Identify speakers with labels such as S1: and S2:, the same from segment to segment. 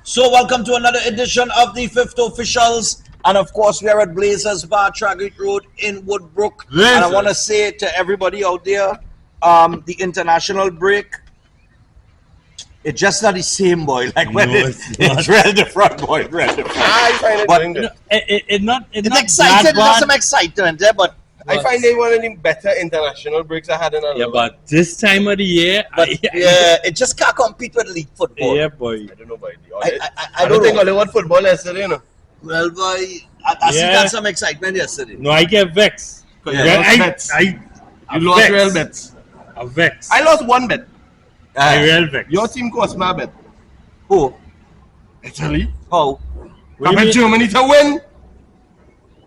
S1: So welcome to another edition of the Fifth Officials, and of course we are at Blazers Bar, Traggart Road in Woodbrook.
S2: Blazers.
S1: And I want to say to everybody out there, the international break, it's just not the same, boy. Like when it's real different, boy. Real different.
S2: I find it doing good.
S1: It's exciting. There's some excitement there, but
S2: I find they one of the better international breaks I had in a
S3: Yeah, but this time of the year,
S1: it just can't compete with league football.
S3: yeah, boy.
S2: I don't know, boy.
S1: I
S2: don't think
S1: know.
S2: Hollywood football yesterday, you know.
S1: Well, boy, I see
S3: Yeah.
S1: got some excitement yesterday.
S3: No, I get vexed.
S2: Yeah,
S3: I
S2: You lost real bets.
S3: I'm vexed.
S2: I lost one bet.
S3: I real vexed.
S2: Your team cost me a bet.
S1: Who?
S2: Italy.
S1: How?
S3: What
S2: I
S3: do you
S2: bet
S3: mean?
S2: Germany to win.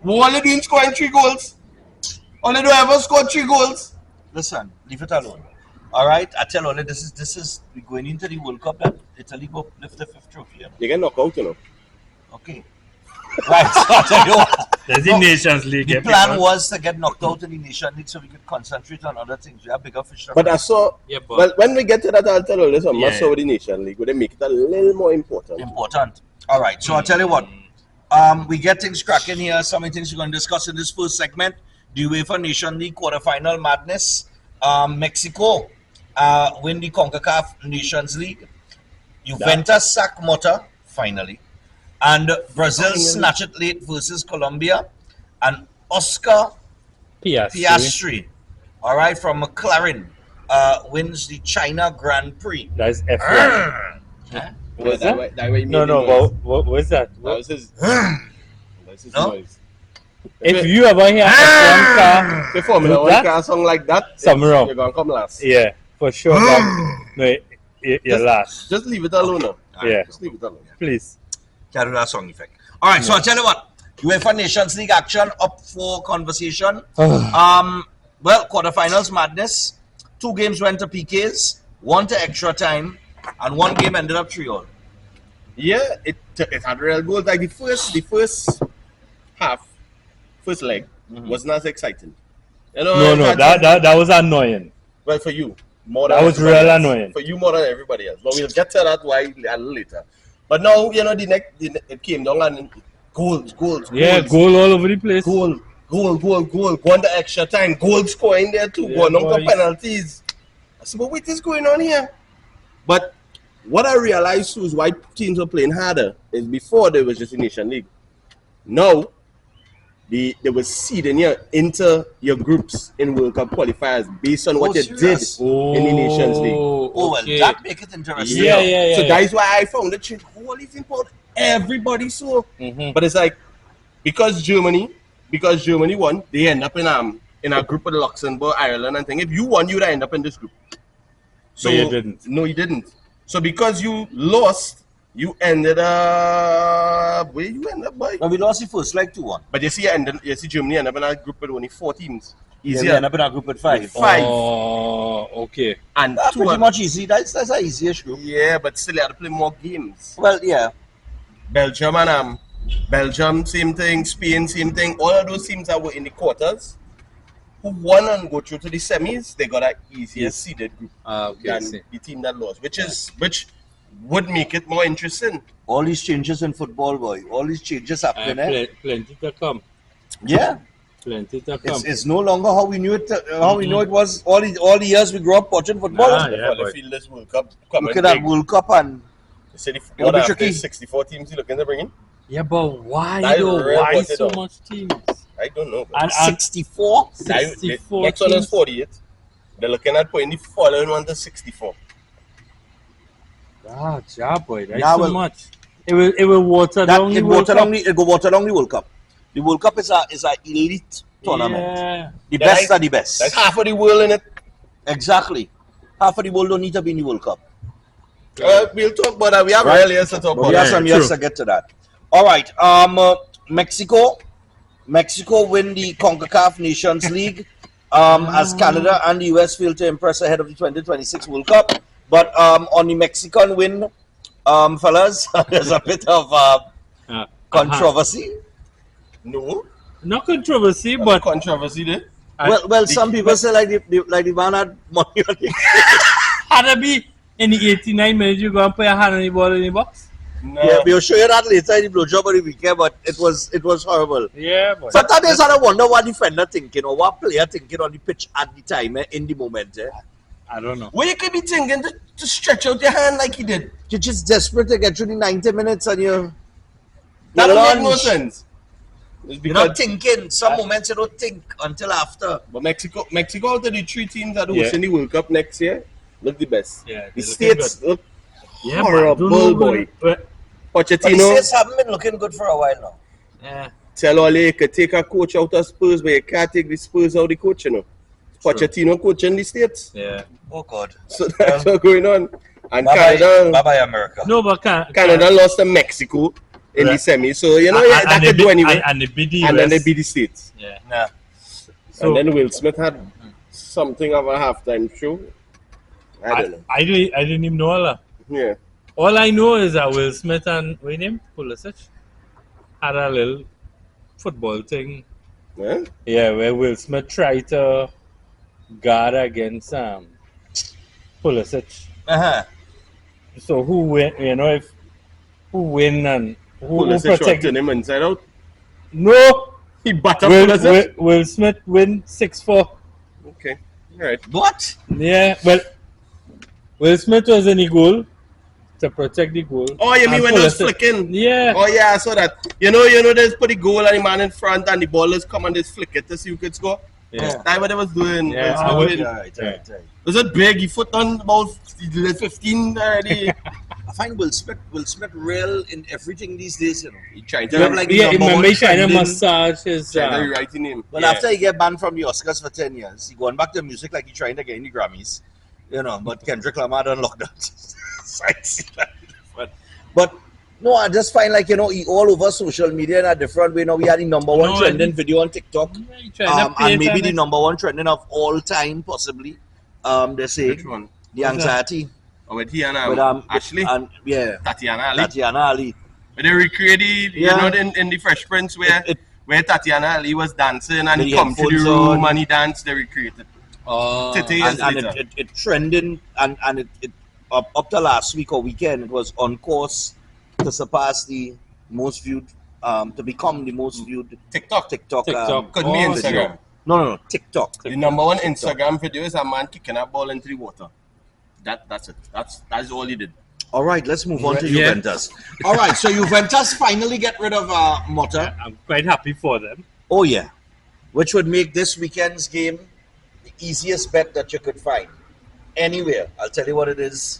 S2: All they doing scoring 3 goals. All they do ever score 3 goals.
S1: Listen, leave it alone. All right, I tell you, this is we're going into the World Cup that Italy go lift the 5th trophy.
S2: You get knocked out, you know.
S1: Okay. Right, so I tell you what.
S3: There's the Nations League.
S1: The plan was to get knocked out in the Nation League so we could concentrate on other things. We have bigger fish.
S2: But I saw,
S3: Yeah, but
S2: well, when we get to that, I'll tell you, listen,
S3: Yeah.
S2: must over the Nation League, would they make it a little more important?
S1: Important. All right, so I tell you what. We get things cracking here. Some of the things we're going to discuss in this first segment. The UEFA Nation League quarterfinal madness. Mexico win the CONCACAF Nations League. Juventus sack Mota, finally. And Brazil snatch it late versus Colombia. And Oscar Piastri, all right, from McLaren, wins the China Grand Prix.
S3: that's F1.
S2: Was that? That way he
S3: No,
S2: made the
S3: no,
S2: noise.
S3: what was that?
S2: That was his, that's his
S1: No?
S2: noise.
S3: If you ever hear F1 car,
S2: If Formula
S3: Do
S2: 1
S3: that?
S2: car song like that,
S3: Somewhere wrong.
S2: you're going to come last.
S3: yeah, for sure. No, you're last.
S2: Just leave it alone now.
S3: Yeah,
S2: Just leave it alone.
S3: please.
S1: Can't do that song effect. All right, so I'll tell you what. UEFA Nations League action up for conversation. Well, quarterfinals madness. 2 games went to PKs, 1 to extra time, and 1 game ended up 3-all.
S2: Yeah, it had real goals. Like the first half, first leg was not as exciting. You know,
S3: No,
S2: it
S3: no,
S2: had-
S3: that was annoying.
S2: well for you more than
S3: That was
S2: everybody
S3: real
S2: else.
S3: annoying.
S2: For you more than everybody else. But we'll get to that why a little later. But now you know it came down and goals.
S3: Yeah, goal all over the place.
S2: goal, go on the extra time, goal scoring there too,
S3: Yeah,
S2: go on
S3: boys.
S2: the penalties. I said, but what is going on here? But what I realized was why teams are playing harder is before there was just a Nation League. Now, they were seeding you into your groups in World Cup qualifiers based on what you did
S1: serious?
S2: in the Nations League.
S1: Oh, well,
S3: okay.
S1: that make it interesting.
S3: Yeah.
S2: So that's why I found that whole is important. Everybody saw.
S3: Mhm.
S2: But it's like because Germany won, they end up in a group with Luxembourg, Ireland, and thing. If you won, you'd end up in this group. So
S3: But you didn't.
S2: No, you didn't. So because you lost, you ended up where you end up, boy.
S1: Now we lost the first leg 2-1.
S2: But you see, Germany ended up in a group with only 4 teams.
S1: Yeah, we
S2: Easier.
S1: end up in a group with 5.
S2: 5
S3: Oh, okay.
S2: and
S1: That's
S2: 2
S1: pretty
S2: and-
S1: much easy. That's an easiest group.
S2: Yeah, but still you had to play more games.
S1: Well, yeah.
S2: Belgium and Belgium, same thing. Spain, same thing. All of those teams that were in the quarters, who won and go through to the semis, they got an easier seeded group
S3: Okay, I
S2: than
S3: see.
S2: the team that lost, which would make it more interesting.
S1: All these changes in football, boy. All these changes happening, eh?
S3: Plenty to come.
S1: Yeah.
S3: Plenty to come.
S1: It's no longer how we knew it. How we know it was all the years we grew up watching football.
S3: Yeah,
S2: I
S3: boy.
S2: feel this World Cup
S1: Look
S2: coming
S1: at that
S2: big.
S1: World Cup and
S2: They say
S1: It'll be
S2: the
S1: tricky.
S2: 64 teams you looking to bring in?
S3: Yeah, but why
S2: That
S3: though?
S2: is real
S3: Why
S2: what they
S3: so
S2: do.
S3: much teams?
S2: I don't know. But
S3: And
S1: 64.
S3: 64
S2: next one is
S3: teams.
S2: 48. They're looking at putting the following one to 64.
S3: Ah, yeah, boy, that's
S1: Yeah,
S3: too
S1: well,
S3: much. It will water
S1: That
S3: down the
S1: it
S3: World
S1: water
S3: Cup.
S1: down it go water down the World Cup. The World Cup is a elite tournament.
S3: Yeah.
S1: The
S2: Yeah,
S1: best are the best.
S2: That's half of the world in it.
S1: Exactly. Half of the world don't need to be in the World Cup.
S2: We'll talk about that. We have
S1: Right.
S2: earlier to talk
S1: But
S2: about
S1: we have
S2: that.
S1: some
S3: true.
S1: years to get to that. All right. Mexico win the CONCACAF Nations League as Canada and the US failed to impress ahead of the 2026 World Cup. But on the Mexican win, fellas, there's a bit of controversy.
S2: No.
S3: Not controversy, but
S2: Controversy there.
S1: Well, some people say like the man had money on it.
S3: had to be in the 89 minutes you go and put your hand on the ball in the box.
S2: No.
S1: Yeah, we'll show you that later in the blowjob of the weekend, but it was horrible.
S3: Yeah, but
S1: Sometimes I wonder what defender thinking or what player thinking on the pitch at the time, in the moment.
S3: I don't know.
S2: What you could be thinking to stretch out your hand like he did?
S1: You're just desperate to get through the 90 minutes and
S2: That don't make no
S1: lunge.
S2: sense. It's
S1: You're not
S2: because
S1: thinking. Some moments you don't think until after.
S2: but Mexico out of the 3 teams that are
S3: Yeah.
S2: hosting the World Cup next year look the best.
S3: Yeah,
S2: The
S3: they're
S2: States look
S3: Yeah, but I
S2: horrible,
S3: don't know
S2: boy.
S3: but-
S1: But the
S2: Pochettino,
S1: States haven't been looking good for a while now.
S3: yeah.
S2: tell all you could take a coach out of Spurs, but you can't take the Spurs out of the coach, you know. Pochettino coaching the States.
S3: Yeah.
S1: Oh God.
S2: So that's what's going on. And
S1: Bye
S2: Canada,
S1: bye America.
S3: No, but
S2: Canada lost to Mexico in the
S3: Right.
S2: semi. So, you know, that could do anyway.
S3: And they beat the
S2: And then they
S3: US.
S2: beat the States.
S3: Yeah.
S1: Yeah.
S3: So
S2: And then Will Smith had something of a halftime show. I don't know.
S3: I didn't even know all that.
S2: Yeah.
S3: All I know is that Will Smith and what name Pulisic had a little football thing.
S2: Yeah?
S3: Yeah, where Will Smith tried to guard against Pulisic.
S1: Uh-huh.
S3: So who win? You know, if who win and who
S2: Pulisic
S3: protect?
S2: shot him inside out.
S3: No,
S2: He battered Pulisic.
S3: Will Smith win 6-4.
S2: Okay. All right.
S1: What?
S3: Yeah, well, Will Smith was in the goal to protect the goal.
S2: Oh, you mean
S3: And
S2: when they was
S3: Pulisic-
S2: flicking?
S3: Yeah.
S2: Oh, yeah, I saw that. You know, there's put the goal and the man in front and the ball is come and they flick it to see who could score.
S3: Yeah.
S2: That's what they was doing.
S3: Yeah,
S2: Will Smith
S3: I would-
S2: win.
S1: Right.
S2: Was it big? He foot on about 15 already.
S1: I find Will Smith real in everything these days, you know.
S2: He trying
S1: You
S2: to,
S1: have like
S3: Yeah,
S1: number
S3: remember
S1: one
S3: he trying to
S1: trending-
S3: massage his.
S2: trying to rewrite his name.
S1: Well,
S3: Yeah.
S1: after he get banned from the Oscars for 10 years, he going back to music like he trying to get in the Grammys, you know. But Kendrick Lamar done locked down. But no, I just find like all over social media in a different way. Now we had the number one
S3: No,
S1: trending
S3: it-
S1: video on TikTok,
S3: Yeah, he trying to
S1: and
S3: paint
S1: maybe
S3: on
S1: the
S3: it.
S1: number one trending of all time, possibly. They say
S2: Which one?
S1: the anxiety
S2: Oh, with he and
S1: with
S2: Ashley?
S1: and yeah,
S2: Tatiana Ali.
S1: Tatiana Ali.
S2: Where they recreated,
S1: Yeah.
S2: in the Fresh Prince where
S1: It-
S2: where Tatiana Ali was dancing and
S1: With
S2: he
S1: the
S2: come to the
S1: headphones
S2: room
S1: on.
S2: and he danced, they recreated.
S3: Oh.
S2: 30 years
S1: and
S2: later.
S1: it trending and it up to last week or weekend, it was on course to surpass the most viewed, to become the most viewed
S2: TikTok.
S1: TikTok.
S2: Could be
S3: Oh,
S2: Instagram.
S1: No, TikTok.
S2: The number one Instagram video is a man kicking a ball into the water. That's it. That's all he did.
S1: All right, let's move on to
S3: Yeah.
S1: Juventus. All right, so Juventus finally get rid of Motta.
S3: I'm quite happy for them.
S1: Oh yeah, which would make this weekend's game the easiest bet that you could find anywhere. I'll tell you what it is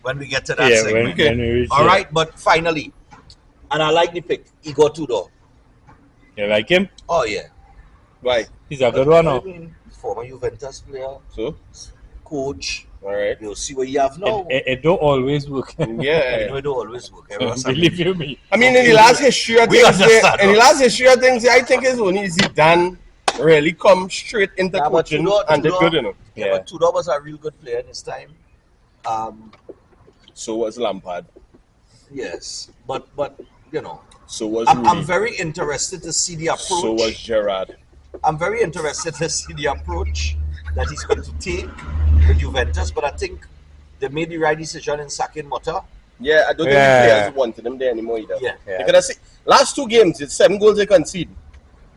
S1: when we get to that
S3: Yeah,
S1: segment.
S3: when we reach
S1: All
S3: there.
S1: right, but finally, and I like the pick, Igor Tudor.
S3: You like him?
S1: Oh yeah.
S2: Why?
S3: He's a good one.
S1: I
S3: Oh.
S1: mean, former Juventus player,
S2: So?
S1: coach.
S2: All right.
S1: You'll see what you have now.
S3: It don't always work.
S1: I know
S2: Yeah.
S1: it don't always work. Everyone's
S3: Believe you me.
S2: I mean, in the last history of
S1: We
S2: things,
S1: understand,
S2: I think it's only Zidane really come straight into
S1: Yeah, but
S2: coaching
S1: Tudor-
S2: and did
S1: Tudor-
S2: good, you know.
S1: Yeah, but Tudor was a real good player in his time.
S2: So was Lampard.
S1: Yes, but you know,
S2: So was
S1: I'm
S2: Rooney.
S1: very interested to see the approach.
S2: So was Gerrard.
S1: I'm very interested to see the approach that he's going to take with Juventus. But I think they made the right decision in sacking Motta.
S2: Yeah, I don't think
S3: Yeah.
S2: the players wanted him there anymore either.
S1: Yeah.
S3: Yeah.
S2: Because I see, last 2 games, it's 7 goals they concede.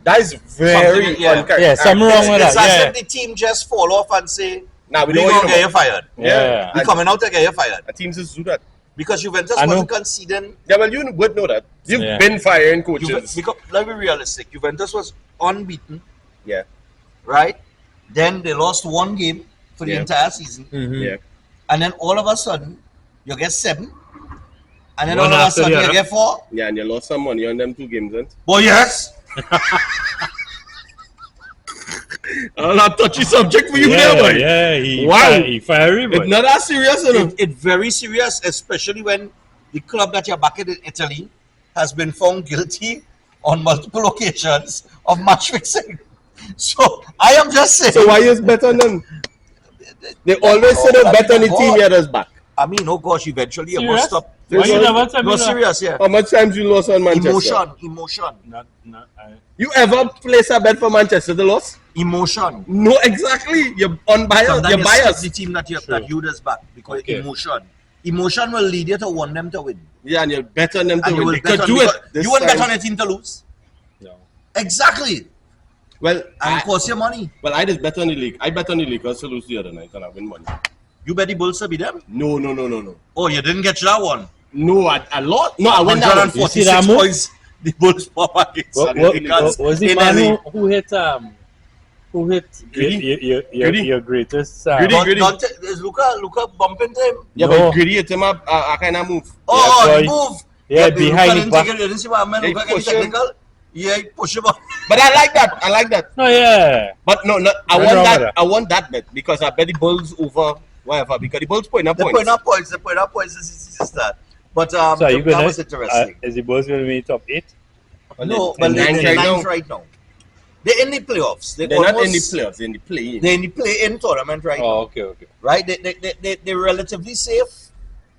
S2: That is very
S1: Something, yeah.
S2: uncharacteristic.
S3: Yeah, something wrong with
S1: It's
S3: that.
S1: as
S3: Yeah.
S1: if the team just fall off and say,
S2: Nah, we
S1: "We're
S2: don't
S1: gonna
S2: want
S1: get
S2: you
S1: you fired.
S3: Yeah.
S1: We're coming out to get you fired."
S2: Teams just do that.
S1: Because Juventus
S3: I know.
S1: wasn't conceding.
S2: Yeah, well, you would know that. You've
S3: Yeah.
S2: been firing coaches.
S1: Because, let's be realistic. Juventus was unbeaten,
S2: Yeah,
S1: right? Then they lost 1 game for the
S2: Yeah.
S1: entire season.
S3: Mhm.
S2: yeah.
S1: And then all of a sudden, you get 7. And then
S3: One
S1: all of a
S3: after the
S1: sudden, you
S3: other.
S1: get 4.
S2: Yeah, and you lost some money on them 2 games, then.
S1: Boy, yes.
S2: A not touchy subject for you
S3: Yeah,
S2: there, boy.
S3: yeah, he
S2: Wow.
S3: he fiery,
S2: It's
S3: but
S2: not that serious, you know.
S1: It's very serious, especially when the club that you're backing in Italy has been found guilty on multiple occasions of match fixing. So I am just saying.
S2: So why is bet on them? They always say they bet on the team you others back.
S1: I mean, oh gosh, eventually you
S3: Serious?
S1: must stop.
S3: why you never tell me
S1: No,
S3: that?
S1: serious, yeah.
S2: How much times you lost on Manchester?
S1: Emotion.
S3: Not,
S2: You ever place a bet for Manchester to lose?
S1: Emotion.
S2: No, exactly. You're unbiased.
S1: Sometimes
S2: You're
S1: you skip
S2: biased.
S1: the team that
S3: True.
S1: that you does back because
S3: Okay.
S1: emotion. Emotion will lead you to want them to win.
S2: Yeah, and you'll bet on them to
S1: And you
S2: win.
S1: will
S2: They
S1: bet
S2: could
S1: on
S2: do
S1: because
S2: it. This
S1: you wouldn't bet
S2: time.
S1: on a team to lose.
S3: No.
S1: Exactly.
S2: Well,
S1: And
S2: I,
S1: it costs you money.
S2: well, I just bet on the league. I bet on the Lakers to lose the other night and I win money.
S1: You bet the Bulls to beat them?
S2: No.
S1: Oh, you didn't get that one.
S2: No, I lost. No, I win that one.
S3: You see
S1: 146
S3: that move?
S1: points. The Bulls pop against
S3: What
S1: the Lakers
S3: was the
S1: in
S3: man
S1: LA.
S3: who hit
S2: Gritty?
S3: your greatest
S2: Gritty.
S1: Is Luka bumping him?
S2: Yeah,
S3: No.
S2: but Gritty hit him up a kind of move.
S1: Oh,
S3: boy.
S1: he moved.
S3: Yeah,
S1: Luka
S3: behind
S1: didn't
S3: his back.
S1: take it. You didn't see what man
S2: They
S1: Luka getting
S2: push him.
S1: technical? Yeah, he push him up.
S2: But I like that.
S3: Oh yeah.
S2: But no, I
S3: Nothing
S2: want
S3: wrong
S2: that.
S3: with that.
S2: I want that bet because I bet the Bulls over whatever because the Bulls putting up
S1: They're
S2: points.
S1: putting up points. This is that. But
S3: So are you
S1: that
S3: gonna?
S1: was interesting.
S3: Is the Bulls gonna be top 8?
S1: No,
S2: they're
S1: but they're
S2: ninth right
S1: ninth
S2: now.
S1: right now. They're in the playoffs.
S2: They're not in the playoffs. They're in the play-in.
S1: They're in the play-in tournament right now.
S3: Oh, okay.
S1: Right? They're relatively safe.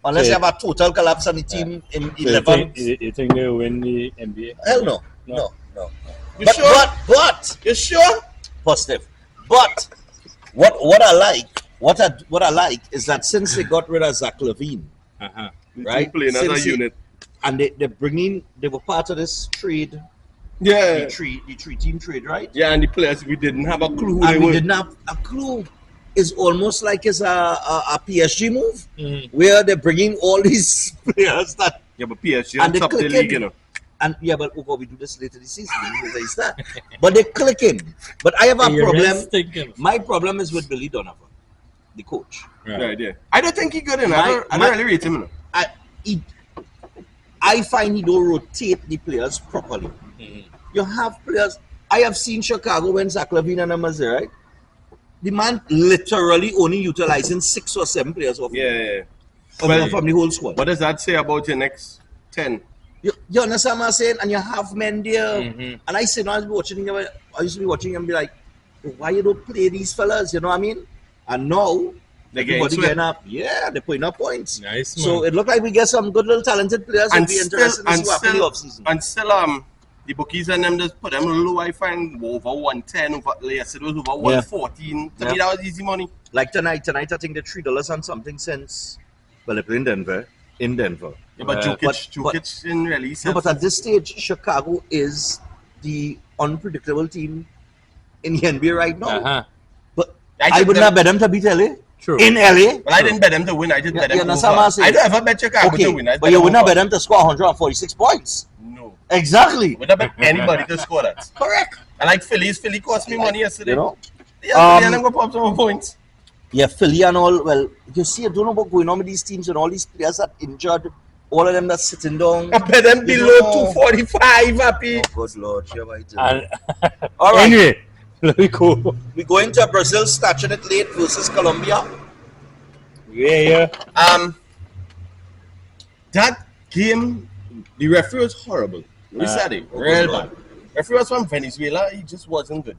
S1: Unless
S3: So
S1: you have a total collapse on the team in
S3: So
S1: 11.
S3: you think they will win the NBA?
S1: Hell no.
S3: No.
S1: No.
S2: You sure?
S1: But
S2: You sure?
S1: positive. But what I like is that since they got rid of Zach Levine,
S3: Uh-huh.
S2: The
S1: Right?
S2: team playing as
S1: Since
S2: a
S1: he-
S2: unit.
S1: and they were part of this trade,
S2: Yeah.
S1: the three team trade, right?
S2: Yeah, and the players we didn't have a clue who they
S1: And we
S2: were.
S1: didn't have a clue. It's almost like it's a PSG move
S3: Mhm.
S1: where they're bringing all these players that
S2: Yeah, but PSG
S1: And
S2: on
S1: they
S2: top of the
S1: clicking.
S2: league, you know.
S1: and yeah, but we do this later this season. It's that. But they're clicking. But I have a problem.
S3: Thinking.
S1: My problem is with Billy Donovan, the coach.
S2: Right, yeah. I don't think he good enough. I don't really rate him enough.
S1: I find he don't rotate the players properly.
S3: Mhm.
S1: You have players. I have seen Chicago when Zach Levine and them was there, right? The man literally only utilizing 6 or 7 players of
S2: Yeah.
S1: from the whole squad.
S2: What does that say about your next 10?
S1: You understand what I'm saying? And you have men there.
S3: Mhm.
S1: And I say, no, I used to be watching him and be like, why you don't play these fellas? You know what I mean? And now,
S2: They're getting
S1: everybody
S2: swept.
S1: getting up. Yeah, they're putting up points.
S3: Nice, man.
S1: So it looked like we get some good little talented players.
S2: And
S1: It'll be interesting to see what happens in the offseason.
S2: and still, the bookies and them just put them low. I find over 110, over yesterday was over 114. To me, that was easy money.
S1: Like tonight I think they're $3 on something since. Well, they play in Denver.
S2: Yeah, but
S3: Yeah.
S2: Jokic didn't really
S1: No,
S2: sell.
S1: but at this stage, Chicago is the unpredictable team in the NBA right now.
S3: Uh-huh.
S1: But
S2: I
S1: I
S2: took
S1: would
S2: them-
S1: not bet them to beat LA.
S3: True.
S1: In LA.
S2: But I didn't bet them to win. I just bet them
S1: You
S2: over.
S1: understand what I'm saying?
S2: I don't ever bet Chicago
S1: Okay,
S2: to win. I
S1: but you would not
S2: over.
S1: bet them to score 146 points.
S2: No.
S1: Exactly.
S2: Would not bet anybody to score that.
S1: Correct.
S2: I like Phillies. Philly cost me money yesterday.
S1: You know?
S2: Yeah, Philly and them go pop some more points.
S1: Yeah, Philly and all. Well, you see, I don't know what's going on with these teams and all these players that injured. All of them that's sitting down.
S2: I bet them
S1: You
S2: below
S1: know.
S2: 245, happy.
S1: Oh, good Lord. You're right.
S3: And
S1: All right.
S3: anyway, let me go.
S1: We're going to Brazil, snatching it late versus Colombia.
S3: Yeah.
S2: That game, the referee was horrible. We said it, real bad. Referee was from Venezuela. He just wasn't good.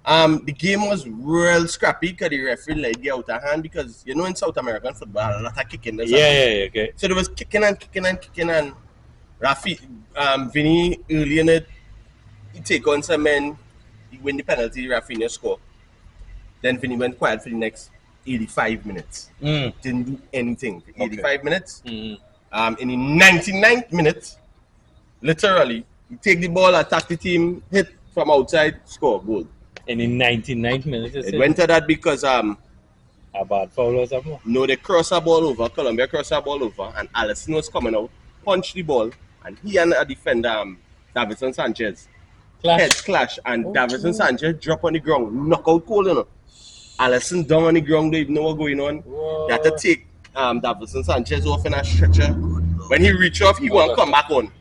S2: The game was real scrappy because the referee let it out of hand because you know in South American football a lot of kicking. There's
S3: Yeah, okay.
S2: So there was kicking and Vinny early in it, he take on some men, he win the penalty, Rafinha score. Then Vinny went quiet for the next 85 minutes. Didn't do anything for 85 minutes.
S3: Mhm.
S2: In the 99th minute, literally, he take the ball, attack the team, hit from outside, score, goal.
S3: And in 99 minutes,
S2: It went to that because
S3: a bad foul or something.
S2: no, they cross a ball over, Colombia cross a ball over, and Allison was coming out, punch the ball, and he and a defender, Davison Sanchez, heads clash, and Davison Sanchez drop on the ground, knock out cold, you know. Allison down on the ground, they didn't know what's going on. They had to take Davison Sanchez off in a stretcher. When he reach off, he won't come back on.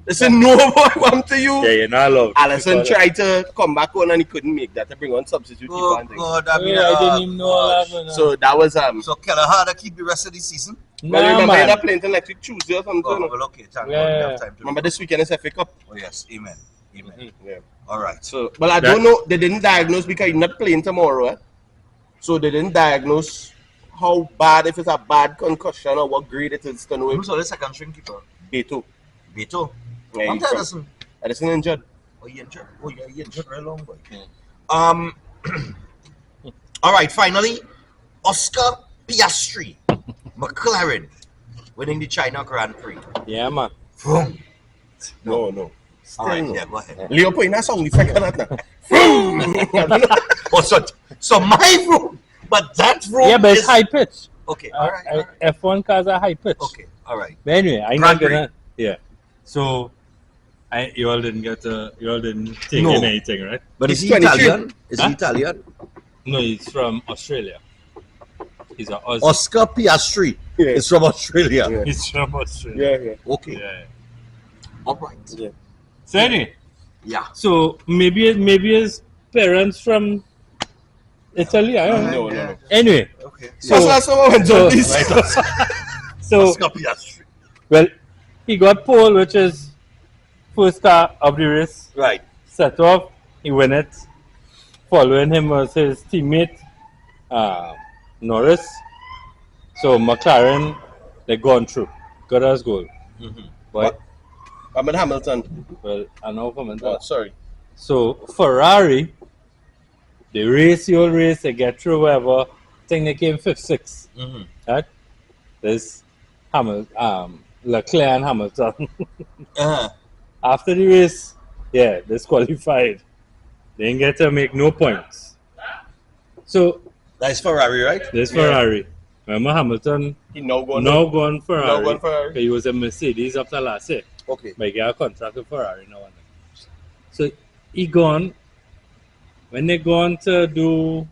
S2: They said, no, boy, come to you.
S3: Yeah, you're not allowed.
S2: Allison tried to come back on and he couldn't make that to bring on substitute keeper
S1: Oh,
S2: and things.
S1: God. I mean,
S3: Yeah, I didn't even know
S1: gosh.
S3: that.
S2: So that was
S1: So Kelleher to keep the rest of the season?
S2: well,
S3: Nah,
S2: remember
S3: man.
S2: they're playing till next week Tuesday or something.
S1: Oh,
S2: no?
S1: well, okay. Thank God.
S3: Yeah.
S1: We have time to
S2: Remember this weekend is FA Cup.
S1: Oh, yes. Amen. Amen.
S2: Yeah.
S1: All right.
S2: So, well, I don't know. They didn't diagnose because he's not playing tomorrow. Eh? So they didn't diagnose how bad, if it's a bad concussion or what grade it is to know
S1: Who's
S2: if
S1: the second string keeper?
S2: Beto.
S1: Beto.
S2: Yeah,
S1: I'm
S2: he's
S1: telling
S2: from-
S1: you.
S2: Edison injured.
S1: Oh, he injured. Oh, yeah, he injured very long, boy. All right, finally, Oscar Piastri. McLaren winning the China Grand Prix.
S3: Yeah, man.
S1: Vroom.
S2: No.
S1: All right,
S2: Still no.
S1: yeah, go ahead.
S2: Leo put in that song effect on that now.
S1: Oh, so my vroom, but that vroom
S3: Yeah, but it's
S1: is
S3: high pitch.
S1: okay. All right.
S3: F1 cars are high pitch.
S1: Okay. All right.
S3: But anyway, I'm
S1: Grand
S3: not gonna. Yeah. So, you all didn't take
S1: No.
S3: in anything, right?
S1: But is
S2: He's
S1: he
S2: 23.
S1: Italian? Is he
S3: Huh?
S1: Italian?
S3: No, he's from Australia. He's a Aussie.
S1: Oscar Piastri
S2: Yeah.
S1: is from Australia.
S2: Yeah.
S3: He's from Australia.
S2: Yeah.
S1: Okay.
S3: Yeah.
S1: All right.
S2: Yeah.
S3: So anyway,
S1: Yeah.
S3: so maybe his parents from Italy. I don't know.
S2: No.
S3: Anyway,
S1: Okay.
S3: so
S2: That's what I
S3: so-
S2: this.
S3: so
S1: Oscar Piastri.
S3: well, he got pole, which is first car of the race.
S1: Right.
S3: Set off, he win it. Following him was his teammate Norris. So McLaren, they gone through, got us goal. But
S2: I'm in Hamilton.
S3: well, I know comment
S2: Oh,
S3: that.
S2: sorry.
S3: So Ferrari, they race your race, they get through whatever. I think they came 5th, 6th. Right? This Leclerc and Hamilton.
S1: Uh-huh.
S3: After the race, yeah, disqualified. They didn't get to make no points. So
S1: That's Ferrari, right?
S3: there's Ferrari. Remember Hamilton
S2: He now going.
S3: now gone Ferrari.
S2: Now gone Ferrari.
S3: He was a Mercedes after last year.
S1: Okay.
S3: But he got a contract with Ferrari now. So he gone. When they gone to do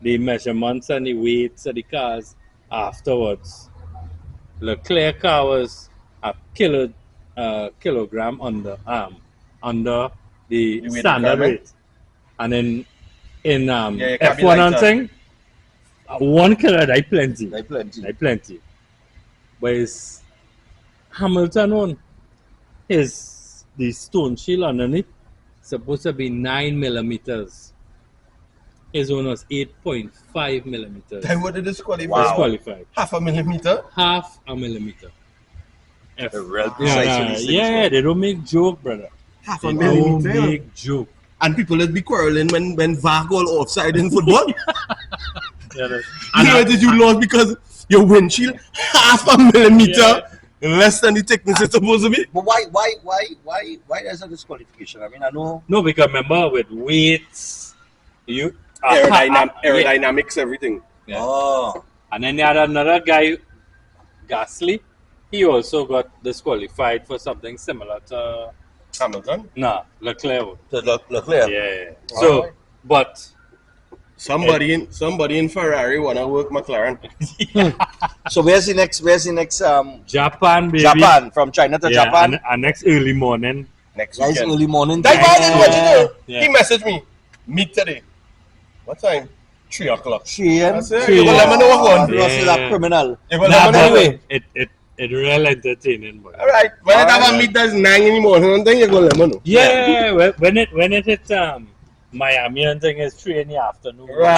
S3: the measurements and the weights of the cars afterwards, Leclerc car was a kilogram under the
S2: The weight
S3: standard
S2: requirement?
S3: rate. And then in
S2: it can't be
S3: F1 and
S2: lighter.
S3: thing, 1 kilo die plenty.
S1: They plenty.
S3: Die plenty. But it's Hamilton one. The stone shield underneath supposed to be 9 millimeters. His one was 8.5 millimeters.
S2: Then what did disqualify?
S1: Wow.
S3: Disqualified.
S2: Half a millimeter.
S3: Half a millimeter.
S1: They're real precise with these things,
S3: Yeah,
S1: man.
S3: they don't make joke, brother.
S2: Half
S3: They
S2: a
S3: don't
S2: millimeter.
S3: make joke.
S2: And people just be quarreling when VAR goal offside in football.
S3: Yeah,
S2: You know, did you lose because your windshield half a millimeter less than the thickness it's supposed to be?
S1: But why there's a disqualification? I mean, I know.
S3: no, because remember with weights, you
S2: Aerodynamics, everything.
S3: Yeah.
S1: Oh.
S3: And then you had another guy, Gasly. He also got disqualified for something similar to
S2: Hamilton.
S3: Leclerc.
S1: Leclerc.
S3: Yeah. So, but
S2: Somebody in Ferrari wanna work McLaren.
S1: So where's the next?
S3: Japan, baby.
S1: Japan, from China to
S3: Yeah,
S1: Japan.
S3: and next early morning.
S2: Next
S1: Guys,
S2: weekend.
S1: early morning.
S2: That guy didn't watch it though.
S3: Yeah.
S2: He messaged me. Meet today. What time? 3 o'clock.
S1: Cheyenne.
S2: That's it.
S3: Three.
S2: You will let me know what one.
S1: You see that
S3: Yeah.
S1: criminal.
S2: You will
S3: Nah,
S2: let me know.
S3: but
S1: anyway.
S3: it real entertaining, boy.
S2: Alright. When it have a
S1: Alright.
S2: meet that's 9 in the morning, then you go let me know.
S3: Yeah, when it hit Miami and thing is 3 in the afternoon.
S2: Right.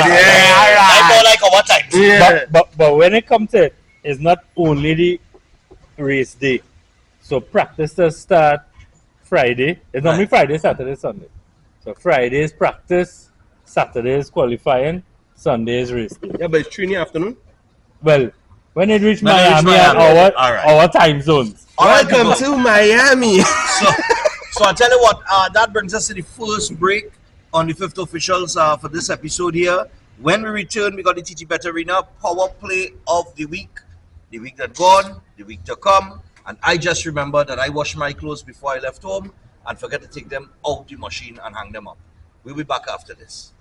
S2: Yeah.
S1: I know like what time.
S2: Yeah.
S3: But when it comes to it, it's not only the race day. So practice does start Friday. It's normally Friday, Saturday, Sunday. So Friday is practice, Saturday is qualifying, Sunday is race day.
S2: Yeah, but it's 3 in the afternoon.
S3: Well, when it reach
S1: When it reach
S3: Miami and
S1: Miami, alright.
S3: our time zones.
S1: All right,
S2: Welcome
S1: people.
S2: to Miami.
S1: So I tell you what, that brings us to the first break on the fifth officials for this episode here. When we return, we got the TT Bet Arena power play of the week that gone, the week to come. And I just remember that I washed my clothes before I left home and forget to take them out the machine and hang them up. We'll be back after this.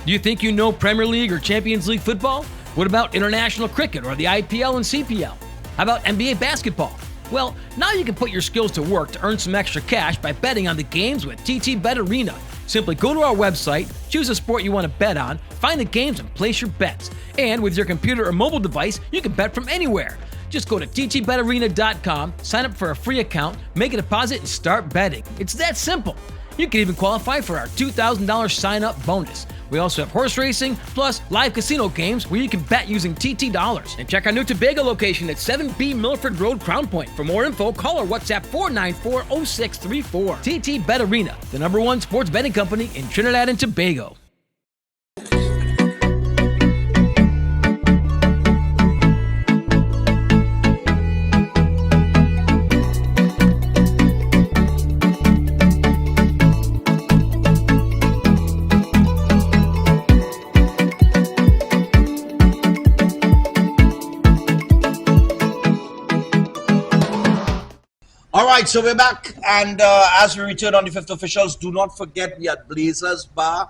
S4: Do you think you know Premier League or Champions League football? What about international cricket or the IPL and CPL? How about NBA basketball? Well, now you can put your skills to work to earn some extra cash by betting on the games with TT Bet Arena. Simply go to our website, choose a sport you want to bet on, find the games and place your bets. And with your computer or mobile device, you can bet from anywhere. Just go to ttbetarena.com, sign up for a free account, make a deposit, and start betting. It's that simple. You can even qualify for our $2,000 sign-up bonus. We also have horse racing, plus live casino games where you can bet using TT dollars. And check our new Tobago location at 7B Milford Road, Crown Point. For more info, call or WhatsApp 494-0634. TT Bet Arena, the #1 sports betting company in Trinidad and Tobago.
S1: All right, so we're back, and as we return on the fifth officials, do not forget we are at Blazers Bar,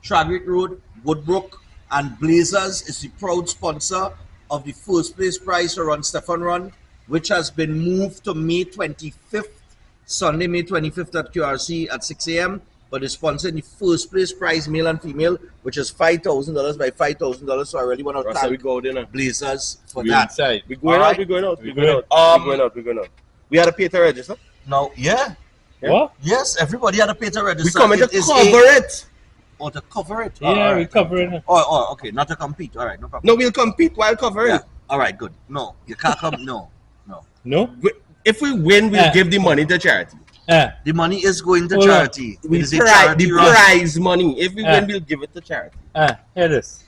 S1: Travick Road, Woodbrook, and Blazers is the proud sponsor of the first place prize for Run Stefan Run, which has been moved to May 25th, Sunday, May 25th at QRC at 6 a.m. But it's sponsoring the first place prize, male and female, which is $5,000 by $5,000. So I really want to thank Blazers for that.
S3: Inside.
S2: We're going out. We're going out. We had to pay to register.
S1: No, yeah.
S3: What?
S1: Yes, everybody had to pay to register.
S2: We coming to
S1: is
S2: cover it.
S1: Or to cover it?
S3: Yeah,
S1: all
S3: we
S1: right.
S3: covering it.
S1: Oh, okay, not to compete. All right, no problem.
S2: No, we'll compete while covering.
S1: Yeah. All right, good. No, you can't come. No.
S3: No?
S2: If we win, we'll give the money to charity.
S1: The money is going to
S3: Hold on.
S1: charity.
S2: We
S1: It is a charity
S2: the
S1: run.
S2: prize money. If we win, we'll give it to charity.
S3: Hear this.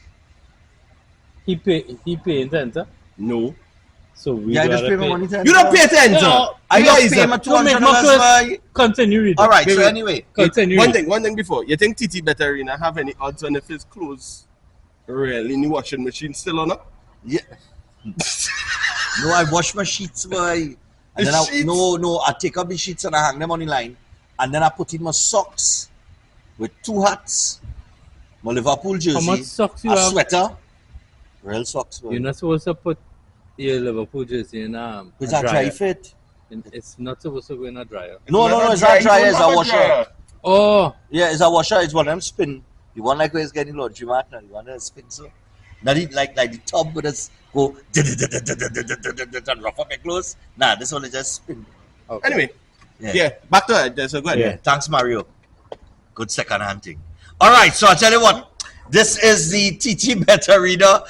S3: He paying to enter.
S2: No.
S3: So we
S1: Yeah, I
S3: gotta
S1: just pay my
S3: pay.
S1: money to
S2: You don't pay attention.
S3: No,
S1: I
S2: You
S1: just
S2: guys
S1: pay
S2: are-
S1: my
S3: Don't make
S1: $200
S3: my
S1: by...
S3: Continue reading.
S1: All right,
S2: Wait,
S1: so
S2: wait.
S1: anyway.
S3: Continue
S2: One
S3: reading.
S2: thing before. You think TT Betterina have any odds on if his clothes really in the washing machine still or not?
S1: Yeah. No, I wash my sheets, boy. And
S2: The
S1: then
S2: sheets?
S1: I take up the sheets and I hang them on the line. And then I put in my socks with 2 hats, my Liverpool jersey,
S3: How much socks you
S1: a
S3: have?
S1: sweater, real socks. Boy.
S3: You're not supposed to put your Liverpool jersey in
S1: It's
S3: a
S1: a dry
S3: dryer.
S1: fit.
S3: It's not supposed to go in a dryer.
S1: No, it's not dry, it's a washer.
S3: Oh,
S1: Yeah, it's a washer. It's one of them spin. You want like where it's getting laundry mat now. You want to spin so. Not it like the tub with us go and rough up your clothes. Nah, this one is just spin.
S3: okay.
S2: Anyway, yeah, back to it. That's a good.
S3: Yeah.
S1: Thanks, Mario. Good second hand thing. All right, so I'll tell you what. This is the TT Better Reader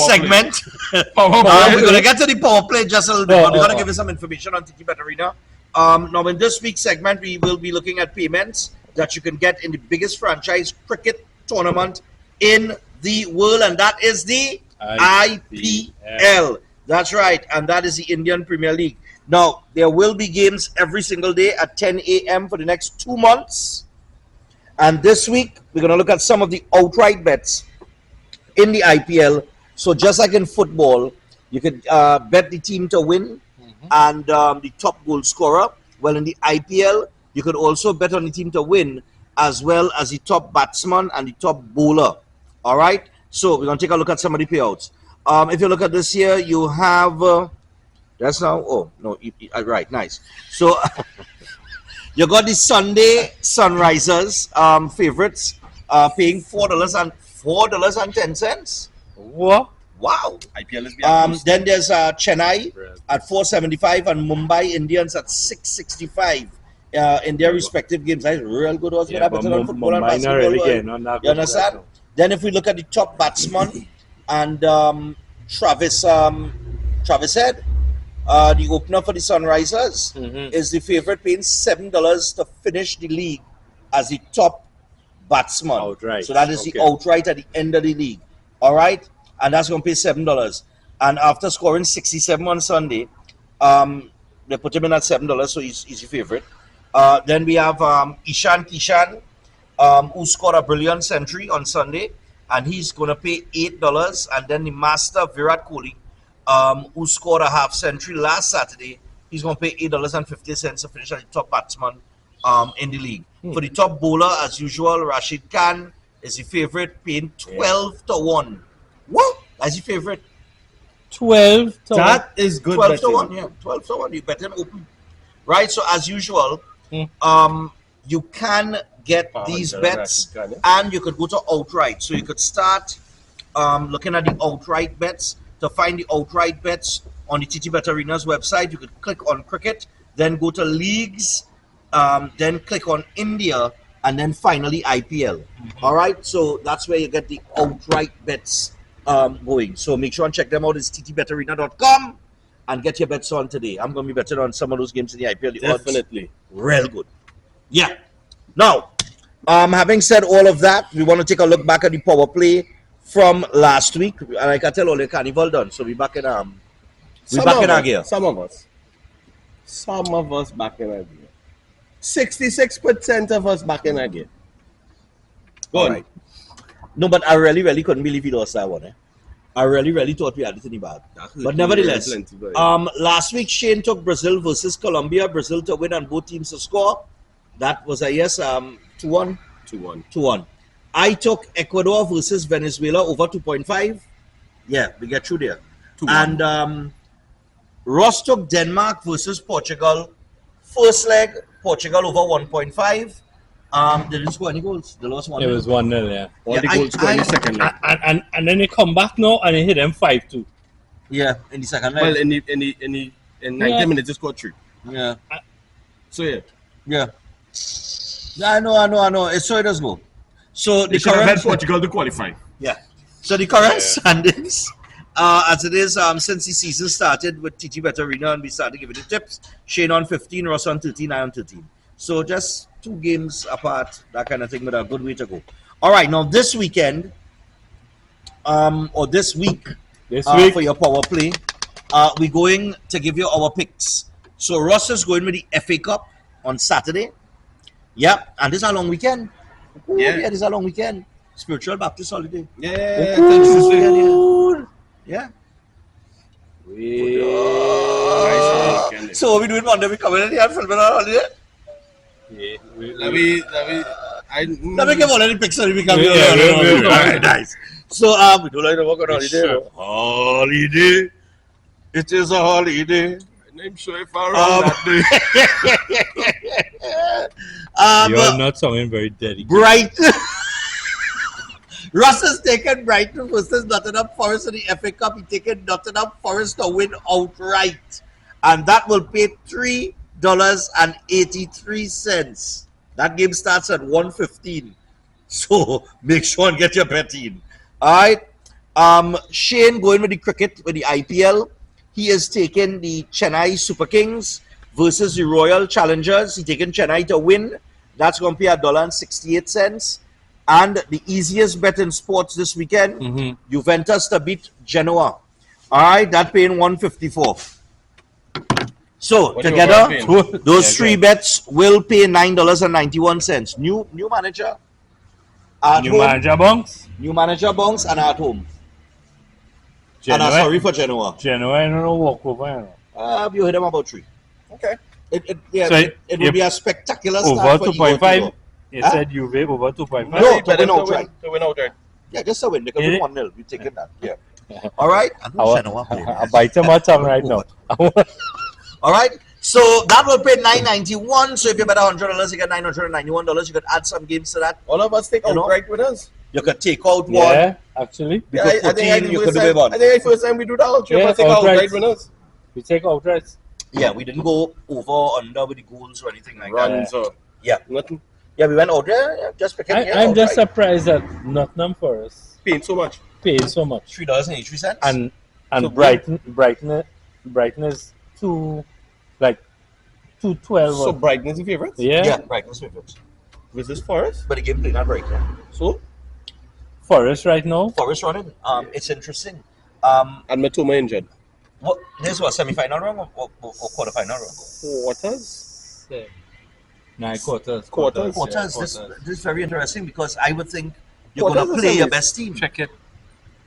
S1: segment. We're going to get to the power play just a little bit, but we're going to give you some information on TT Better Reader. Now, in this week's segment, we will be looking at payments that you can get in the biggest franchise cricket tournament in the world, and that is the IPL. That's right, and that is the Indian Premier League. Now, there will be games every single day at 10 a.m. for the next 2 months. And this week, we're going to look at some of the outright bets in the IPL. So just like in football, you could bet the team to win and the top goal scorer. Well, in the IPL, you could also bet on the team to win as well as the top batsman and the top bowler. All right? So we're going to take a look at some of the payouts. If you look at this here, you have... that's now... Oh, no. Right, nice. So... You got the Sunday Sunrisers favorites paying $4.10.
S3: What?
S1: Wow.
S2: IPL is being
S1: Then there's Chennai at $4.75 and Mumbai Indians at $6.65 in their respective games. That's real good odds.
S3: Yeah,
S1: Better
S3: but
S1: than football and
S3: Mumbai not
S1: basketball.
S3: really
S1: Boy.
S3: getting on that
S1: You understand?
S3: level.
S1: Then if we look at the top batsman and Travis Head, the opener for the Sunrisers is the favorite, paying $7 to finish the league as the top batsman.
S3: Outright.
S1: So that is the
S3: Okay.
S1: outright at the end of the league. All right? And that's going to pay $7. And after scoring 67 on Sunday, they put him in at $7, so he's your favorite. Then we have Ishan Kishan, who scored a brilliant century on Sunday, and he's going to pay $8. And then the master Virat Kohli, who scored a half century last Saturday, he's going to pay $8.50 to finish as the top batsman in the league. For the top bowler, as usual, Rashid Khan is the favorite, paying 12 to 1. What? That's your favorite.
S3: 12 to
S2: That is good
S1: 12 to
S2: betting.
S1: 1, yeah. 12 to 1. You bet him open. Right? So, as usual, you can get these bets and you could go to outright. So, you could start looking at the outright bets. To find the outright bets on the TT Bet Arena's website, you could click on cricket, then go to leagues, then click on India, and then finally IPL. All right, so that's where you get the outright bets going. So make sure and check them out. It's ttbetarena.com and get your bets on today. I'm going to be betting on some of those games in the IPL. The odds,
S2: Definitely.
S1: real good. Yeah. Now, having said all of that, we want to take a look back at the power play from last week, and I can tell all the carnival done. So we back in our gear.
S2: Some of us back in our gear. 66% of us back in our gear. Go
S1: All
S2: on.
S1: right. No, but I really couldn't believe he lost that one. I really thought we had it in the bag.
S2: That hurt
S1: But
S2: me
S1: nevertheless,
S2: plenty, boy.
S1: last week Shane took Brazil versus Colombia. Brazil to win and both teams to score. That was a yes. 2-1.
S2: 2-1.
S1: 2-1. I took Ecuador versus Venezuela over 2.5. Yeah, we get through there.
S2: 2-1.
S1: And Ross took Denmark versus Portugal. First leg, Portugal over 1.5. They didn't score any goals. They lost 1-0.
S3: It was 1-0, yeah.
S2: All the goals scored in the second leg.
S3: And then they come back now and they hit them 5-2.
S1: Yeah, in the second leg.
S2: Well, in 90 minutes, they scored 3.
S1: Yeah.
S2: So, yeah.
S1: Yeah. I know. So it does go. So
S2: They
S1: the
S2: should have
S1: current
S2: had Portugal to qualify.
S1: Yeah. So the current standings, as it is, since the season started with TT Veterina and we started giving the tips, Shane on 15, Ross on 13, I on 13. So just 2 games apart, that kind of thing, but a good way to go. All right, now this weekend, or this week, for your power play, we're going to give you our picks. So Ross is going with the FA Cup on Saturday. Yeah, and this is a long weekend. Ooh,
S2: Yeah.
S1: this is a long weekend. Spiritual Baptist holiday.
S2: Yeah.
S1: Ooh. Yeah.
S2: Nice weekend.
S1: So what we doing Monday? We coming in here and filming our holiday?
S3: Yeah,
S2: Let me
S1: give all the picks so we come
S3: Yeah,
S1: here.
S3: yeah.
S1: Alright, nice. So we do like to work on holiday.
S3: Sure.
S1: Holiday. It is a holiday.
S2: I'm sure if I run that day.
S3: You're not sounding very dedicated.
S1: Bright. Ross has taken Brighton versus Nottingham Forest in the FA Cup. He taken Nottingham Forest to win outright. And that will pay $3.83. That game starts at 1:15. So make sure and get your bet in. Alright. Shane going with the cricket with the IPL. He has taken the Chennai Super Kings versus the Royal Challengers. He's taken Chennai to win. That's going to pay $1.68. And the easiest bet in sports this weekend, Juventus to beat Genoa. All right, that paying 154. So
S2: What you
S1: together,
S2: paying?
S1: those 3 bets will pay $9.91. New manager. At
S3: New
S1: home.
S3: manager bunks.
S1: New manager bongs and at home. And
S3: Genoa,
S1: sorry for Genoa.
S3: Genoa, I don't know, walk over. You know.
S1: You hit them about 3.
S2: Okay.
S1: It
S3: So
S1: will be a spectacular
S3: Over
S1: start for Igor
S3: 2.5.
S1: Tudor.
S3: You
S1: Huh?
S3: said Juve over 2.5.
S1: No,
S2: You
S1: to
S2: bet
S1: win
S2: them
S1: outright.
S2: to win outright.
S1: Yeah, just a win. They can
S3: Yeah.
S1: win 1-0. We've taken that. Yeah. All right. I know Genoa playing.
S3: I'm biting my tongue right now.
S1: All right. So that will pay $9.91. So if you bet $100, you get $991. You could add some games to that.
S2: All of us take
S1: You know?
S2: outright with us.
S1: You could take out one.
S3: Yeah, actually.
S1: You could put in, you could do it
S2: I
S1: one.
S2: think it's the first time we do that. All 3 of
S3: Yeah,
S2: us take
S3: outright.
S2: outright with us.
S3: We take outright.
S1: Yeah, we didn't go over or under with the goals or anything like that.
S2: Runs or
S1: Yeah.
S2: nothing.
S1: Yeah, we went out there. Yeah, just picking.
S3: I'm just surprised that Nottingham Forest
S2: Paying so much.
S3: paid so much.
S1: $3.83.
S3: And
S2: So
S3: Brighton is like 212.
S2: So Brighton is the favourites?
S1: yeah, Brighton's favorites.
S2: Versus Forest?
S1: But the game played at Brighton.
S2: So?
S3: Forest right now.
S1: Forest running. It's interesting.
S2: And Matoma injured.
S1: This was semi-final wrong or quarter-final wrong?
S2: Quarters?
S3: Quarters.
S2: Quarters.
S1: Quarters. This is very interesting because I would think you're
S2: Quarters
S1: going to
S2: or
S1: play your
S2: semis?
S1: best team.
S3: Check it.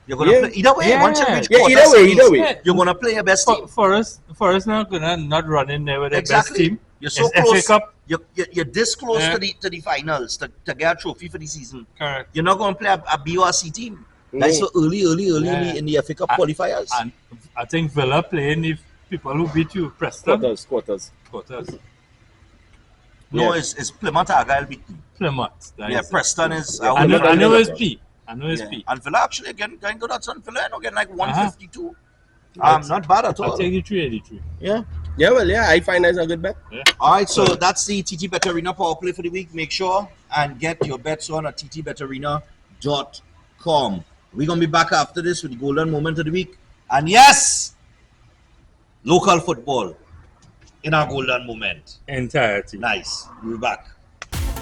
S1: You're going to
S2: Yeah.
S1: play either way.
S3: Yeah.
S1: Once you reach
S2: Yeah,
S1: quarters,
S2: either way.
S3: Yeah.
S1: you're going to play your best team.
S3: Forest now not running there with their best team.
S1: You're so
S3: It's FA
S1: close.
S3: Cup.
S1: You're this close
S3: Yeah.
S1: to the finals to get a trophy for the season.
S3: Correct.
S1: You're not going to play a B or C team.
S2: No.
S1: That's so early
S3: Yeah.
S1: in the FA Cup qualifiers.
S3: And I think Villa playing if people who beat you, Preston.
S2: Quarters.
S3: Quarters.
S1: No,
S2: Yeah.
S1: it's Plymouth Argyle beaten.
S3: Plymouth.
S1: Yeah, Preston is.
S3: I know
S2: Villa.
S3: it's P. I know it's
S1: Yeah.
S3: P.
S1: And Villa actually getting good odds on Villa, getting like 152. Not bad at
S3: I'll
S1: all.
S3: take you 383.
S1: Yeah.
S2: Yeah, well, yeah, I find that's a good bet.
S1: All right, so that's the TT Bet Arena power play for the week. Make sure and get your bets on at ttbetarena.com. We're going to be back after this with the golden moment of the week. And yes, local football in our golden moment.
S3: Entirety.
S1: Nice. We'll be back.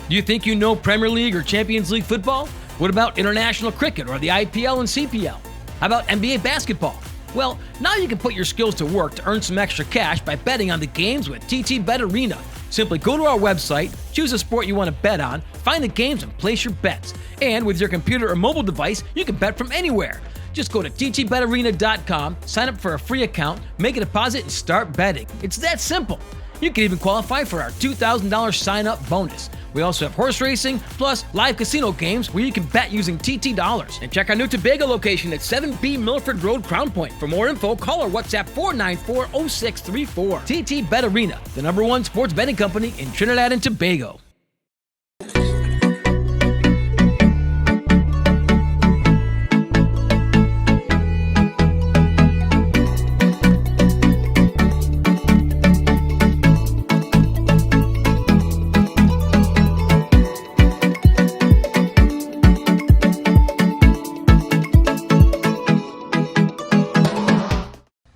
S4: Do you think you know Premier League or Champions League football? What about international cricket or the IPL and CPL? How about NBA basketball? Well, now you can put your skills to work to earn some extra cash by betting on the games with TT Bet Arena. Simply go to our website, choose a sport you want to bet on, find the games and place your bets. And with your computer or mobile device, you can bet from anywhere. Just go to ttbetarena.com, sign up for a free account, make a deposit, and start betting. It's that simple. You can even qualify for our $2,000 sign-up bonus. We also have horse racing, plus live casino games where you can bet using TT dollars. And check our new Tobago location at 7B Milford Road, Crown Point. For more info, call or WhatsApp 494-0634. TT Bet Arena, the #1 sports betting company in Trinidad and Tobago.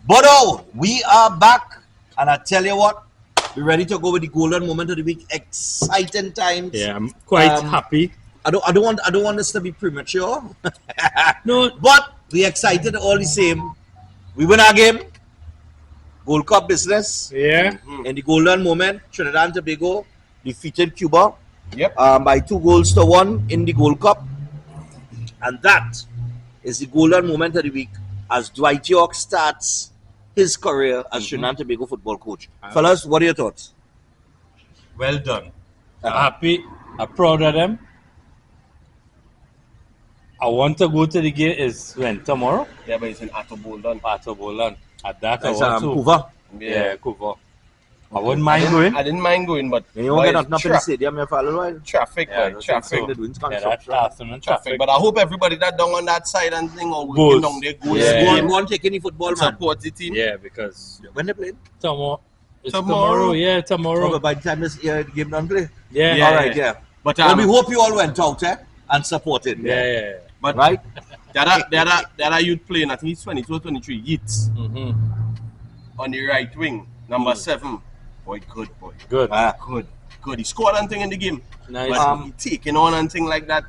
S1: Bodo, we are back, and I tell you what, we're ready to go with the golden moment of the week. Exciting times.
S3: Yeah, I'm quite happy.
S1: I don't want this to be premature.
S3: No,
S1: But we excited all the same. We win our game. Gold Cup business.
S3: yeah.
S1: In the golden moment, Trinidad and Tobago defeated Cuba.
S2: Yep.
S1: By 2-1 in the Gold Cup. And that is the golden moment of the week as Dwight York starts his career as Trinidad and Tobago football coach. Fellas, what are your thoughts?
S3: Well done. I'm happy. I'm proud of them. I want to go to the game is when tomorrow?
S2: Yeah, but it's in Atoboldan.
S3: Bolan. At that I
S1: That's
S3: want to.
S1: Kuva.
S3: Yeah, Kuva. I wouldn't mind going.
S2: I didn't mind going, but
S1: You won't get nothing up in the stadium here for a little while.
S2: traffic,
S3: Yeah,
S2: boy, traffic.
S1: They're doing
S3: Yeah, that's
S1: construction.
S3: afternoon
S2: Traffic.
S3: traffic.
S2: But I hope everybody that down on that side and thing or
S3: Goes.
S2: working down there goes
S3: Yeah.
S1: Go on taking the football, man.
S2: support the team.
S3: Yeah, because
S1: When they playing?
S3: tomorrow. It's
S2: Tomorrow.
S3: tomorrow. Yeah,
S1: Oh,
S3: tomorrow.
S1: but by the time this game done play.
S3: Yeah.
S1: All right, yeah.
S2: But
S1: Well, we hope you all went out and supported.
S3: Yeah.
S2: but
S1: Right?
S2: the other youth playing, I think he's 22 or 23, Yeats
S3: Mm-hmm.
S2: on the right wing, number 7. Boy, good boy.
S3: Good.
S2: Good. He scored and thing in the game.
S3: Nice.
S2: But he taking on and thing like that.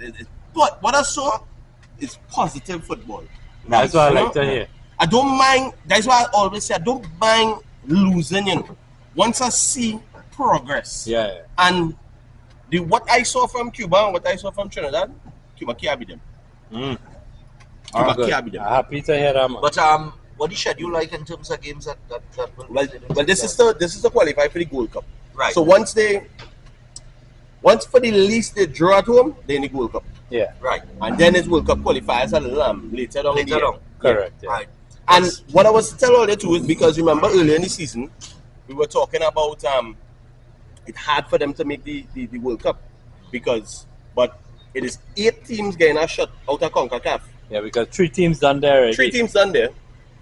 S2: But what I saw is positive football.
S3: That's what I
S2: You
S3: like
S2: know?
S3: to hear.
S2: I don't mind. That's why I always say I don't mind losing. You know, once I see progress.
S3: Yeah.
S2: And what I saw from Cuba and what I saw from Trinidad, Cuba can't beat them.
S3: Mm.
S2: Cuba
S3: Good.
S2: can't beat them.
S3: I'm happy to hear that, man.
S1: But what the schedule like in terms of games that will
S2: Well, this is to qualify for the Gold Cup.
S1: right.
S2: So once for the least they draw at home, they in the Gold Cup,
S3: Yeah.
S1: right.
S2: and then it's World Cup qualifiers a little later down the
S1: Later
S2: year.
S1: on.
S3: Correct. Yeah.
S1: Right.
S2: And what I was to tell all the two is because remember earlier in the season we were talking about it's hard for them to make the World Cup but it is 8 teams getting a shot out of CONCACAF.
S3: Yeah, because 3 teams done there already.
S2: 3 teams done there,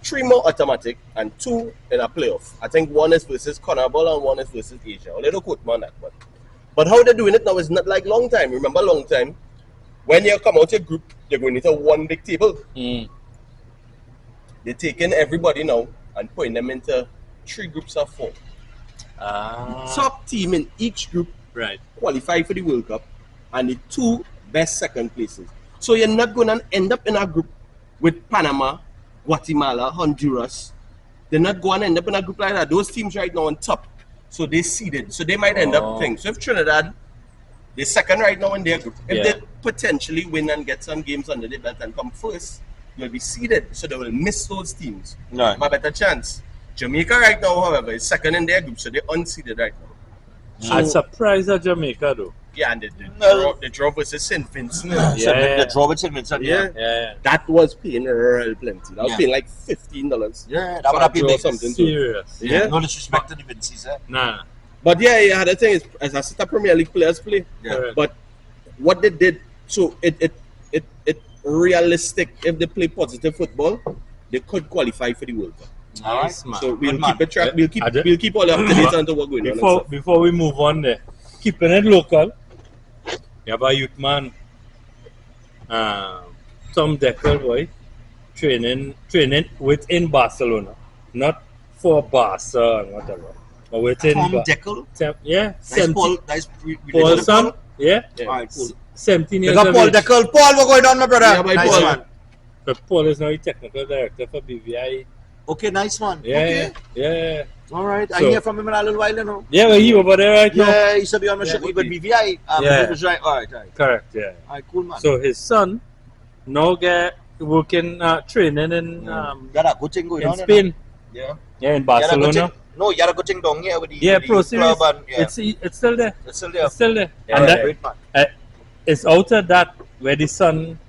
S2: 3 more automatic, and 2 in a playoff. I think 1 is versus CONMEBOL and 1 is versus Asia. A little quote on that, but how they're doing it now is not like long time. Remember long time, when you come out your group, you're going into one big table.
S3: Mm.
S2: They're taking everybody now and putting them into 3 groups of 4. Top team in each group
S3: Right.
S2: qualify for the World Cup, and the 2 best second places. So you're not going to end up in a group with Panama, Guatemala, Honduras. They're not going to end up in a group like that. Those teams right now on top, so they seeded. So they might end up things. So if Trinidad, they're second right now in their group. If they potentially win and get some games under the belt and come first, they'll be seeded. So they will miss those teams.
S1: Right.
S2: My better chance. Jamaica right now, however, is second in their group, so they're unseeded right now.
S3: I'm surprised at Jamaica, though.
S2: Yeah, and the draw versus St. Vincent.
S3: Yeah.
S1: The draw with St. Vincent.
S3: Yeah.
S2: That was paying real plenty. That was
S1: Yeah.
S2: paying like $15.
S1: Yeah, that would have been
S2: draw
S1: big.
S2: something too.
S3: Serious.
S2: Yeah.
S1: No disrespect to the Vincies,
S3: Nah.
S2: But yeah, the thing is, as I said, Premier League players play.
S1: Yeah.
S3: Correct.
S2: But what they did, so it realistic. If they play positive football, they could qualify for the World Cup.
S3: Nice, man.
S2: So we'll
S1: Good man.
S2: keep it track. We'll keep all up to date on what's going on.
S3: Before we move on there, keeping it local, you have a youth man, Tom Deckel, boy, training within Barcelona, not for Barca and whatever, but within
S1: Tom Deckel.
S3: yeah,
S1: Nice
S3: 17
S1: Paul. Nice.
S3: Paul's son, yeah,
S1: Alright, cool.
S3: 17
S1: They
S3: years
S1: got
S3: of
S1: Paul
S3: age.
S1: Deckel. Paul, what's going on, my brother?
S2: Yeah, my
S1: nice
S2: Paul.
S1: man.
S3: But Paul is now the technical director for BVI.
S1: Okay, nice man.
S3: Yeah,
S1: Okay.
S3: yeah.
S1: All right. I
S3: So-
S1: hear from him in a little while, you know.
S3: Yeah, well, he over there right now.
S1: Yeah, he said be on my ship
S2: he
S1: with
S2: be.
S1: BVI.
S3: Yeah.
S1: He was right. All right.
S3: Correct, yeah.
S1: All right, cool, man.
S3: So his son now get working, training in
S1: Got a good thing going
S3: in
S1: on.
S3: Spain.
S1: Yeah.
S3: Yeah, in
S1: You had a good
S3: Barcelona.
S1: thing- No, you had a good thing down here with the,
S3: Yeah,
S1: with the
S3: Pro
S1: youth
S3: Series.
S1: club and, yeah.
S3: It's still there.
S1: It's still there.
S3: It's still there.
S1: Yeah,
S3: And that,
S1: great man.
S3: it's out of that where the son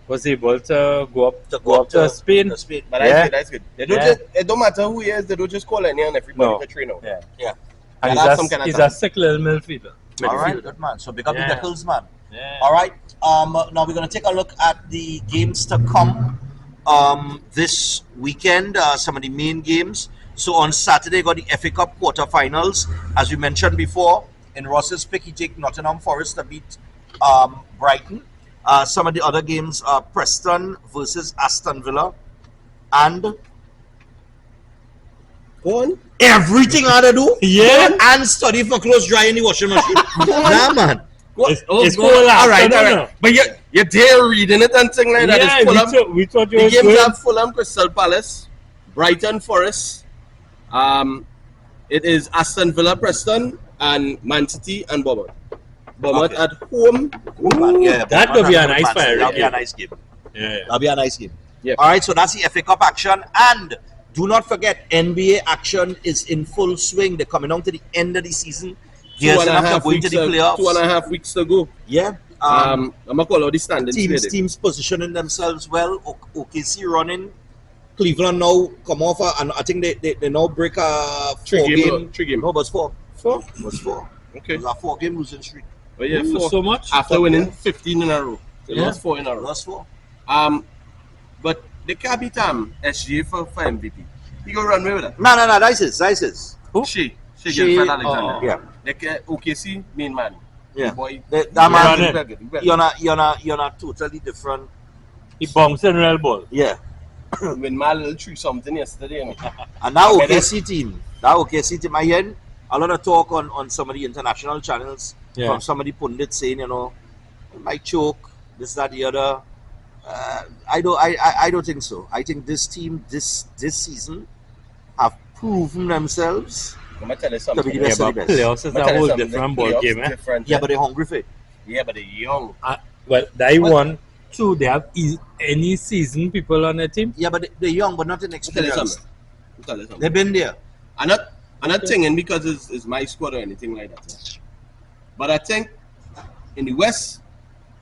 S3: was able to go up to Spain.
S1: To Spain.
S2: But
S3: Yeah.
S2: that's good. They don't
S3: Yeah.
S2: just, it don't matter who he is, they don't just call any and everybody
S3: No.
S2: to train out.
S3: Yeah.
S1: Yeah.
S3: And
S2: Yeah, that's some kind of
S3: he's a
S2: talent.
S3: sick little midfielder.
S1: All right, good man. So pick up the
S3: Yeah.
S1: Nichols, man.
S3: Yeah.
S1: All right. Now we're going to take a look at the games to come this weekend. Some of the main games. So on Saturday, got the FA Cup quarterfinals. As we mentioned before, in Ross's pick, he take Nottingham Forest to beat Brighton. Some of the other games are Preston versus Aston Villa, and
S2: Go on.
S1: everything I had to do.
S3: Yeah.
S1: And study for clothes dry in the washing machine. Nah, man.
S3: It's
S2: go
S3: cool
S2: on.
S3: after,
S2: All right,
S3: no,
S2: all right.
S3: no.
S2: But you're there reading it and things like that.
S3: Yeah,
S2: It's Fulham.
S3: we thought you
S2: The
S3: were
S2: games
S3: good.
S2: are Fulham, Crystal Palace, Brighton, Forest. It is Aston Villa, Preston, and Man City and Bournemouth. Bournemouth
S1: Okay.
S2: at home.
S1: Man, yeah,
S3: That
S1: Bournemouth
S3: could be a
S1: and
S3: nice
S1: Man City.
S3: fire
S1: That'll be a
S3: game.
S1: nice game.
S3: Yeah.
S1: That'll be a nice game.
S2: Yeah.
S1: All right, so that's the FA Cup action. And do not forget, NBA action is in full swing. They're coming on to the end of the season. Gears enough to go into the playoffs.
S2: 2.5 weeks to go.
S1: Yeah.
S2: I'm going to call out the standings.
S1: Teams positioning themselves well. OKC running. Cleveland now come off, and I think they now break a
S2: Three game.
S1: No, but it's four.
S2: Four?
S1: It was four.
S2: Okay.
S1: It was a 4-game losing streak.
S2: Oh, yeah,
S3: Ooh,
S2: 4.
S3: so much?
S2: After winning 15 in a row. They
S1: Yeah.
S2: lost 4 in a row.
S1: Lost 4.
S2: But they can't beat SGA for MVP. He go run away with that.
S1: No, that's it.
S3: Who?
S2: She
S1: She-
S2: get Fred Alexander.
S1: Yeah.
S2: Like OKC main man.
S1: Yeah.
S2: Boy,
S1: That
S3: Run
S1: man,
S3: it.
S1: you're not totally different.
S3: He bounced in real ball.
S1: Yeah.
S2: when my little threw something yesterday. You know.
S1: And that
S2: Okay,
S1: OKC team, I hear a lot of talk on some of the international channels
S3: Yeah.
S1: from some of the pundits saying, it might choke, this, that, the other. I don't think so. I think this team this season have proven themselves.
S2: I'm gonna tell you
S1: To
S2: something.
S1: be the
S3: Yeah,
S1: best of
S3: but
S1: the best.
S3: playoffs is
S2: I'ma
S3: a
S2: tell you
S3: whole
S2: something,
S3: different
S2: the
S3: ball
S2: playoffs
S3: game, eh?
S2: different,
S1: Yeah, but they're hungry for it.
S2: yeah, but they're young.
S3: Well, they
S2: What?
S3: won. Two, they have any season people on their team.
S1: Yeah, but they're young, but not
S2: I'll tell you
S1: inexperienced.
S2: something. I'll tell you something.
S1: They've been there.
S2: I'm not thinking because it's my squad or anything like that. Yeah. But I think in the West,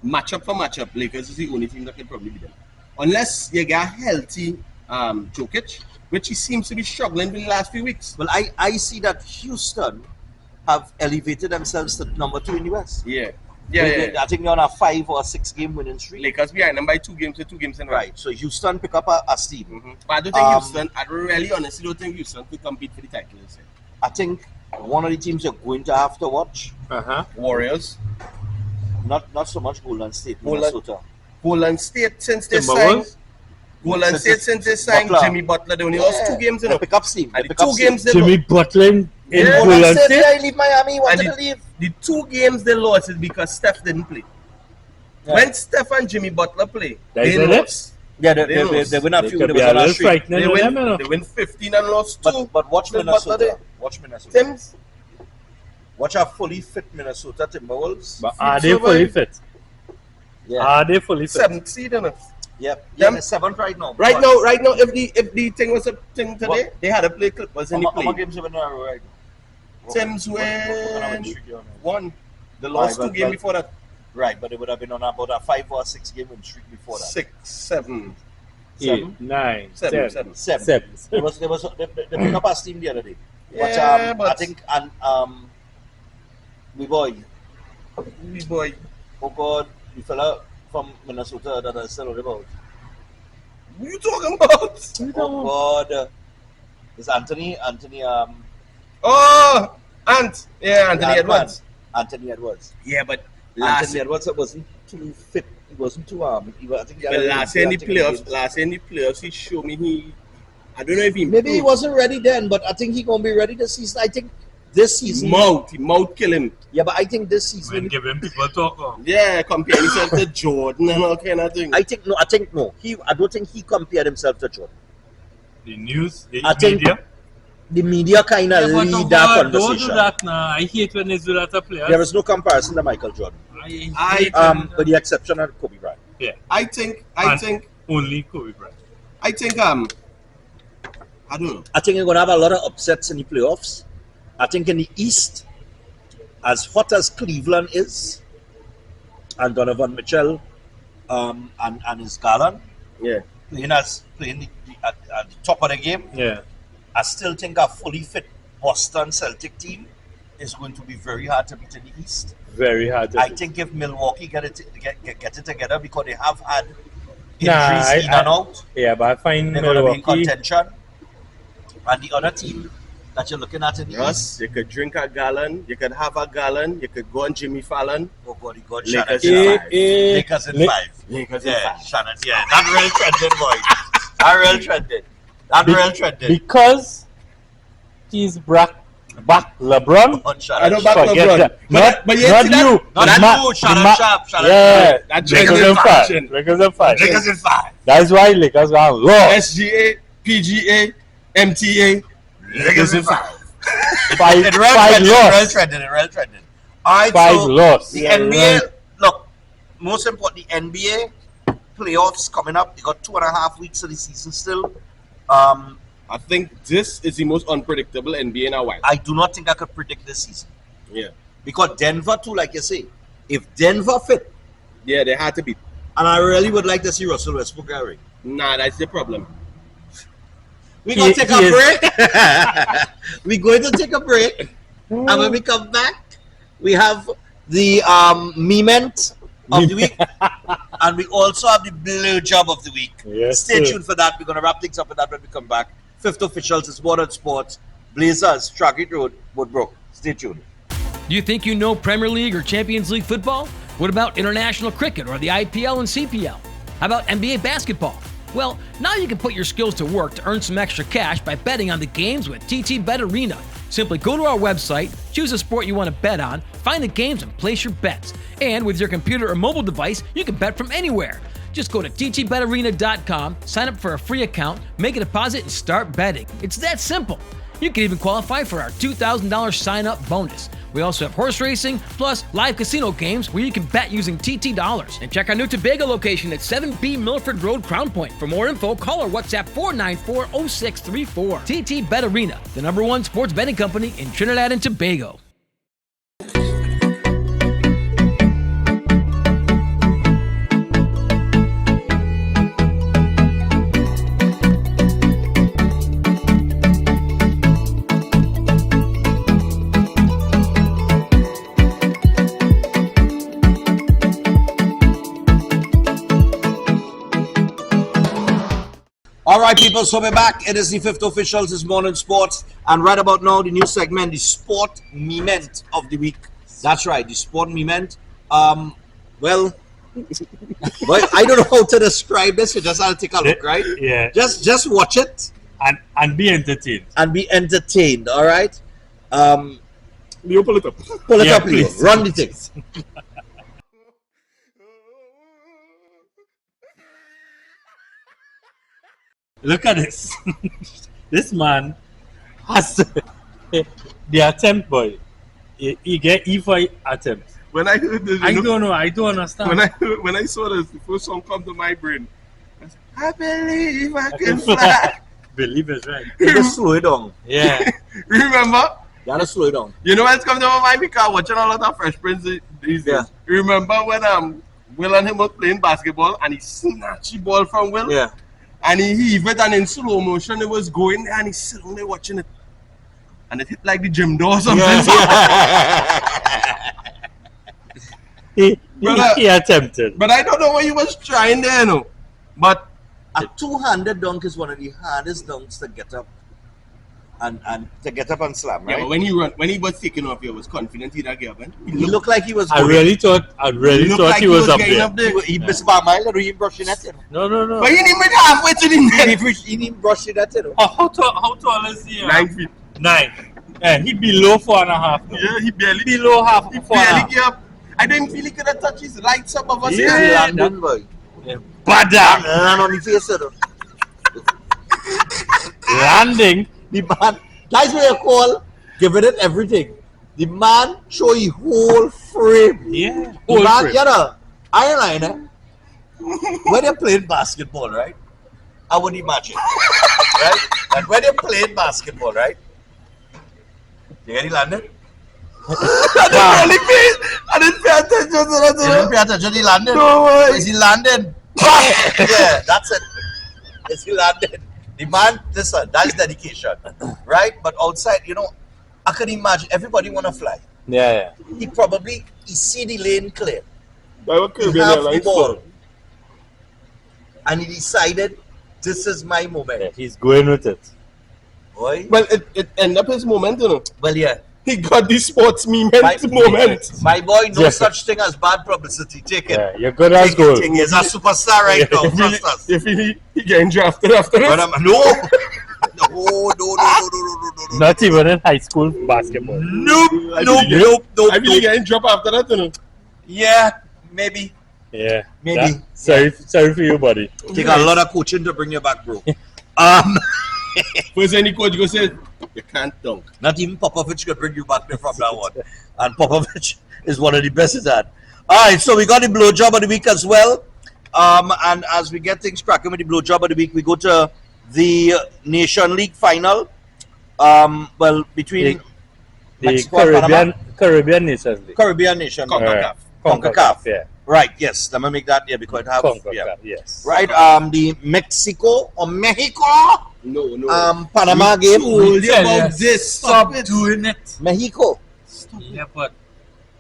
S2: matchup for matchup, Lakers is the only team that can probably beat them. Unless you get healthy Jokic, which he seems to be struggling with the last few weeks.
S1: Well, I see that Houston have elevated themselves to number 2 in the West.
S2: Yeah.
S1: I think they're on a 5 or 6 game winning streak.
S2: Lakers behind them by 2 games to 2 games in a row.
S1: Right. So Houston pick up a steam.
S2: Mm-hmm. But I don't think Houston, I really honestly don't think Houston could compete for the title this year.
S1: I think one of the teams you're going to have to watch,
S2: Warriors.
S1: not so much Golden State,
S2: Golden-
S1: Minnesota.
S2: Golden State since they
S3: Timberwolves?
S2: signed. Golden State since they signed
S1: Butler.
S2: Jimmy Butler, they only lost 2 games in
S1: They
S2: a row.
S1: pick up steam. They
S2: And the
S1: pick up
S2: 2
S1: steam.
S2: games they
S3: Jimmy
S2: lost.
S3: Butler in
S2: Yeah,
S3: Golden
S1: Golden State,
S3: State.
S1: I leave Miami, wanted to leave.
S2: The 2 games they lost is because Steph didn't play.
S1: Yeah.
S2: When Steph and Jimmy Butler play,
S3: That's
S2: they
S3: it?
S2: lost.
S1: Yeah,
S2: They
S1: they win a
S3: They
S1: few.
S3: could
S1: They
S3: be
S1: was
S3: a
S1: on a
S3: little
S1: streak.
S3: frightening
S2: They
S3: with them,
S2: win,
S3: you know.
S2: they win 15 and lost 2.
S1: But watch
S2: Still
S1: Minnesota.
S2: Butler
S1: Watch Minnesota.
S2: Tim's
S1: Watch a fully fit Minnesota Timberwolves.
S3: But are they fully fit?
S1: Yeah.
S3: Are they fully fit?
S2: 7th seed in it.
S1: Yep.
S2: Them-
S1: They're 7th right now.
S2: Right
S1: But
S2: now, if the thing was a thing today,
S1: What?
S2: they had to play Clippers in the
S1: how many
S2: play.
S1: games have been in a row right now?
S2: Tim's
S1: What kind of
S2: win
S1: streak you on now?
S2: 1. They lost
S1: Right,
S2: 2 games
S1: but-
S2: before that.
S1: Right, but it would have been on about a 5 or 6 game win streak before that.
S2: 6, 7,
S3: 8, 9,
S2: 7,
S3: 10,
S2: 7.
S1: 7. They picked up a steam the other day.
S2: Yeah,
S1: I
S2: but-
S1: think we boy,
S2: We boy.
S1: oh God, the fella from Minnesota that I still about.
S2: What are you talking about?
S1: Oh God, it's Anthony.
S2: Oh, Anthony Edwards.
S1: Anthony Edwards.
S2: Yeah, but last
S1: Anthony Edwards wasn't too fit. He wasn't too I think he had
S2: but
S1: a-
S2: last year in the
S1: I think he
S2: playoffs,
S1: did.
S2: he showed me I don't know if he
S1: Maybe he wasn't ready then, but I think he's gonna be ready this season. I think this season.
S2: He mouth kill him.
S1: Yeah, but I think this
S3: When
S1: season.
S3: giving people talk on.
S2: Yeah, compare himself to Jordan and all kind of thing.
S1: I think no. I don't think he compared himself to Jordan.
S3: The news, the
S1: I think
S3: media.
S1: the media kind of
S3: Yeah, but
S1: lead that
S3: don't do
S1: conversation.
S3: that now. I hate when they do that to players.
S1: There is no comparison to Michael Jordan.
S3: I hate
S2: I-
S3: when-
S1: With the exception of Kobe Bryant.
S3: yeah.
S2: I think
S3: Only Kobe Bryant.
S2: I think I don't know.
S1: I think you're going to have a lot of upsets in the playoffs. I think in the East, as hot as Cleveland is, and Donovan Mitchell and his Garland
S2: Yeah.
S1: playing at the top of the game,
S3: Yeah.
S1: I still think a fully fit Boston Celtic team is going to be very hard to beat in the East.
S3: Very hard to
S1: I
S3: do.
S1: think if Milwaukee get it together, because they have had injuries in and out,
S3: Yeah, but I find
S1: they're going to be in
S3: Milwaukee.
S1: contention. And the other team that you're looking at in the
S2: Russ,
S1: East,
S2: you could drink a gallon, you could have a gallon, you could go on Jimmy Fallon.
S1: oh God, God,
S2: Lakers
S1: Shannon,
S2: in
S1: yeah.
S2: five.
S1: Lakers in 5.
S2: Lakers in
S1: Yeah,
S2: five.
S1: Shannon, yeah. That real trending, boy. That real trending. That real trending.
S3: Because he's back LeBron.
S1: On Shannon
S2: I don't
S1: Sharp.
S2: back
S3: Forget
S2: LeBron.
S3: that.
S2: But you
S3: Not
S2: see that?
S3: you.
S1: Not
S3: the
S1: you, Shannon Sharp, Shannon
S3: Yeah,
S1: Sharp.
S2: That
S3: Lakers
S2: trending
S3: in 5.
S2: fashion.
S3: Lakers in 5.
S1: Lakers in 5.
S3: That's why Lakers are lost.
S2: SGA, PGA, MTA,
S1: Lakers in 5.
S3: Five
S1: It real
S3: lost.
S1: trending. All right,
S3: 5
S1: so
S3: lost.
S1: the NBA, look, most important, the NBA playoffs coming up. They got 2.5 weeks of the season still.
S2: I think this is the most unpredictable NBA in a while.
S1: I do not think I could predict this season.
S2: Yeah.
S1: Because Denver too, like you say, if Denver fit,
S2: Yeah, they had to be.
S1: and I really would like to see Russell Westbrook Gary.
S2: Nah, that's the problem.
S1: We're going to take a
S3: He is-
S1: break. We're going to take a break. And when we come back, we have the Moment of the Week. And we also have the Blue Job of the Week.
S3: Yes,
S1: Stay
S3: sir.
S1: tuned for that. We're going to wrap things up with that when we come back. Fifth Officials is Modern Sports. Blazers, Trackett Road, Woodbrook. Stay tuned.
S4: Do you think you know Premier League or Champions League football? What about international cricket or the IPL and CPL? How about NBA basketball? Well, now you can put your skills to work to earn some extra cash by betting on the games with TT Bet Arena. Simply go to our website, choose a sport you want to bet on, find the games and place your bets. And with your computer or mobile device, you can bet from anywhere. Just go to ttbetarena.com, sign up for a free account, make a deposit, and start betting. It's that simple. You can even qualify for our $2,000 sign-up bonus. We also have horse racing, plus live casino games where you can bet using TT dollars. And check our new Tobago location at 7B Milford Road, Crown Point. For more info, call or WhatsApp 494-0634. TT Bet Arena, the #1 sports betting company in Trinidad and Tobago.
S1: All right, people, so we're back. It is the Fifth Officials this morning sports. And right about now, the new segment, the Sport Moment of the Week. That's right, the Sport Moment. Well, I don't know how to describe this. You just have to take a look, right?
S3: Yeah.
S1: Just watch it
S3: And be entertained.
S1: and be entertained, all right?
S2: Leo, pull it up.
S1: Pull it
S3: Yeah,
S1: up, Leo.
S3: please.
S1: Run the thing.
S3: Look at this. This man has the attempt, boy. He get E for attempt.
S2: When I heard this,
S3: I don't know. I don't understand.
S2: when I saw this, the first song come to my brain. I believe I can fly.
S3: Believe it's right.
S1: You just slow it down.
S3: Yeah.
S2: Remember?
S1: You gotta slow it down.
S2: You know what's come to my mind because watching a lot of Fresh Prince these days.
S1: Yeah.
S2: Remember when Will and him was playing basketball and he snatched the ball from Will?
S1: Yeah.
S2: And he heaved it and in slow motion it was going there and he's sitting there watching it. And it hit like the gym door or something.
S3: He
S2: Brother.
S3: attempted.
S2: But I don't know what he was trying there, you know. But
S1: A two-handed dunk is one of the hardest dunks to get up and to get up and slam,
S2: yeah,
S1: right?
S2: but when he was taking off, he was confident he'd have given.
S1: He looked like he was
S3: I
S1: going.
S3: really thought he was up
S2: getting
S3: there.
S1: He missed by a mile or he brushing at him.
S3: No.
S2: But he didn't even halfway to the net.
S1: He didn't brush it at him.
S3: How tall is he?
S2: 9 feet.
S3: 9. Yeah, he below 4.5.
S2: Yeah, he barely
S3: Below half.
S2: He
S3: 4.5.
S2: barely gave up. I didn't feel he could have touched his lights up of us.
S3: Yeah.
S1: He
S2: here.
S1: landed, boy.
S3: Badam.
S1: And on the face of him.
S3: Landing.
S1: The man, that's what you call giving it everything. The man show his whole frame.
S3: Yeah.
S1: The man, you know, eyeliner, when you're playing basketball, right? I would imagine, right? That when you're playing basketball, right? You get it landed?
S2: I didn't pay attention to that.
S1: You didn't pay attention, he landed?
S2: No way.
S1: Is he landed? Yeah, that's it. Is he landed? The man, listen, that's dedication, right? But outside, you know, I can imagine everybody want to fly.
S3: Yeah.
S1: He see the lane clear.
S2: I will
S1: He have the ball. And he decided, this is my moment.
S3: Yeah, he's going with it.
S1: Boy.
S2: Well, it ended up his moment, you know.
S1: Well, yeah.
S2: He got the sports moment.
S1: My boy, no
S3: Yeah.
S1: such thing as bad publicity. Take it.
S3: Yeah, you're good as gold.
S1: Take it. He's a superstar right now. Trust us.
S2: If he getting drafted after
S1: But
S2: that.
S1: No.
S3: Not even in high school basketball.
S1: Nope.
S2: I feel getting dropped after that, you know.
S1: Yeah, maybe.
S3: Yeah.
S1: Maybe.
S3: Sorry for you, buddy.
S1: Take a lot of coaching to bring you back, bro.
S2: First any coach go say, you can't dunk.
S1: Not even Popovich could bring you back there from that one. And Popovich is one of the best at that. All right, so we got the blowjob of the week as well. And as we get things cracking with the blowjob of the week, we go to the Nation League final. Between
S3: The
S1: Mexico and Panama.
S3: Caribbean Nations League.
S1: Caribbean Nation.
S2: CONCACAF.
S1: CONCACAF.
S3: Yeah.
S1: Right, yes. Let me make that here because it have
S3: CONCACAF, yes.
S1: Right, the Mexico or Mexico
S2: No.
S1: Panama game.
S2: Told you
S3: Yeah,
S2: about
S3: yes.
S2: this.
S3: Stop
S2: Stop it.
S3: doing it.
S1: Mexico.
S3: Yeah, but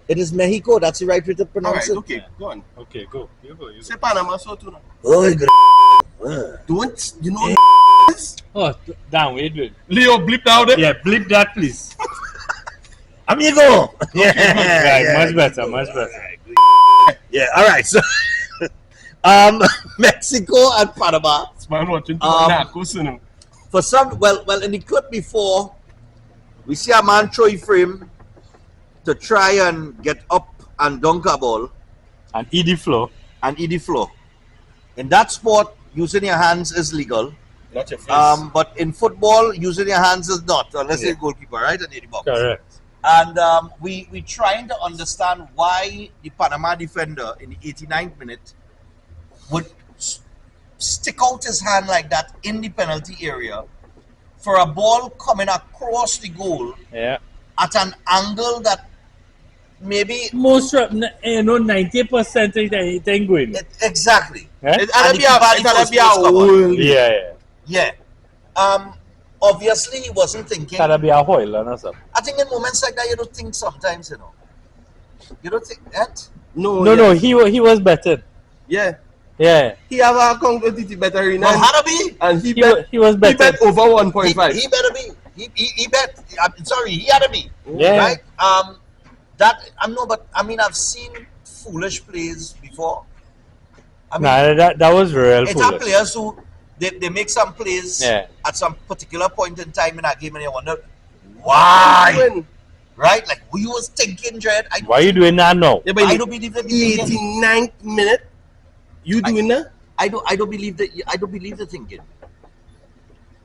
S1: It is Mexico. That's the right way to
S2: All
S1: pronounce
S2: right,
S1: it.
S2: okay, go on.
S3: okay, go. You go.
S2: Say Panama so too now.
S1: Oh,
S2: Don't, you know,
S3: Oh, damn, wait.
S2: Leo bleep out it.
S3: Yeah, bleep that, please.
S1: Amigo.
S3: Right, much better.
S1: Yeah. All right. So, Mexico and Panama.
S2: This man watching Narcos, you know.
S1: For some, in the clip before, we see a man throw a frame to try and get up and dunk a ball
S3: And eat the floor.
S1: and eat the floor. In that sport, using your hands is legal.
S2: Not your face.
S1: But in football, using your hands is not, unless you're a goalkeeper, right? And the box.
S3: Correct.
S1: And we trying to understand why the Panama defender in the 89th minute would stick out his hand like that in the penalty area for a ball coming across the goal
S3: Yeah.
S1: at an angle that maybe...
S3: Most, 90% it ain't going.
S1: Exactly.
S3: Eh?
S2: It had to be a
S1: cover.
S2: hole.
S3: Yeah.
S1: Yeah. Obviously, he wasn't thinking.
S3: Gotta be a hoil or something.
S1: I think in moments like that, you don't think sometimes, you know. You don't think that?
S3: No, he was better.
S2: Yeah.
S3: Yeah.
S2: He have a competitive better in
S1: Well, how to be?
S2: and he
S3: was better.
S2: He bet over 1.5.
S1: He better be. He bet. I'm sorry, he had to be.
S3: Yeah.
S1: Right? I've seen foolish plays before. I mean,
S3: that was real
S1: it's our
S3: foolish.
S1: players who they make some plays
S3: Yeah.
S1: at some particular point in time in a game and you wonder why.
S2: Win.
S1: Right? Like we was thinking, Dread.
S3: Why are you doing that now?
S2: Yeah, but
S1: I don't believe that.
S2: 89th minute, you doing that?
S1: I don't believe that. I don't believe the thinking.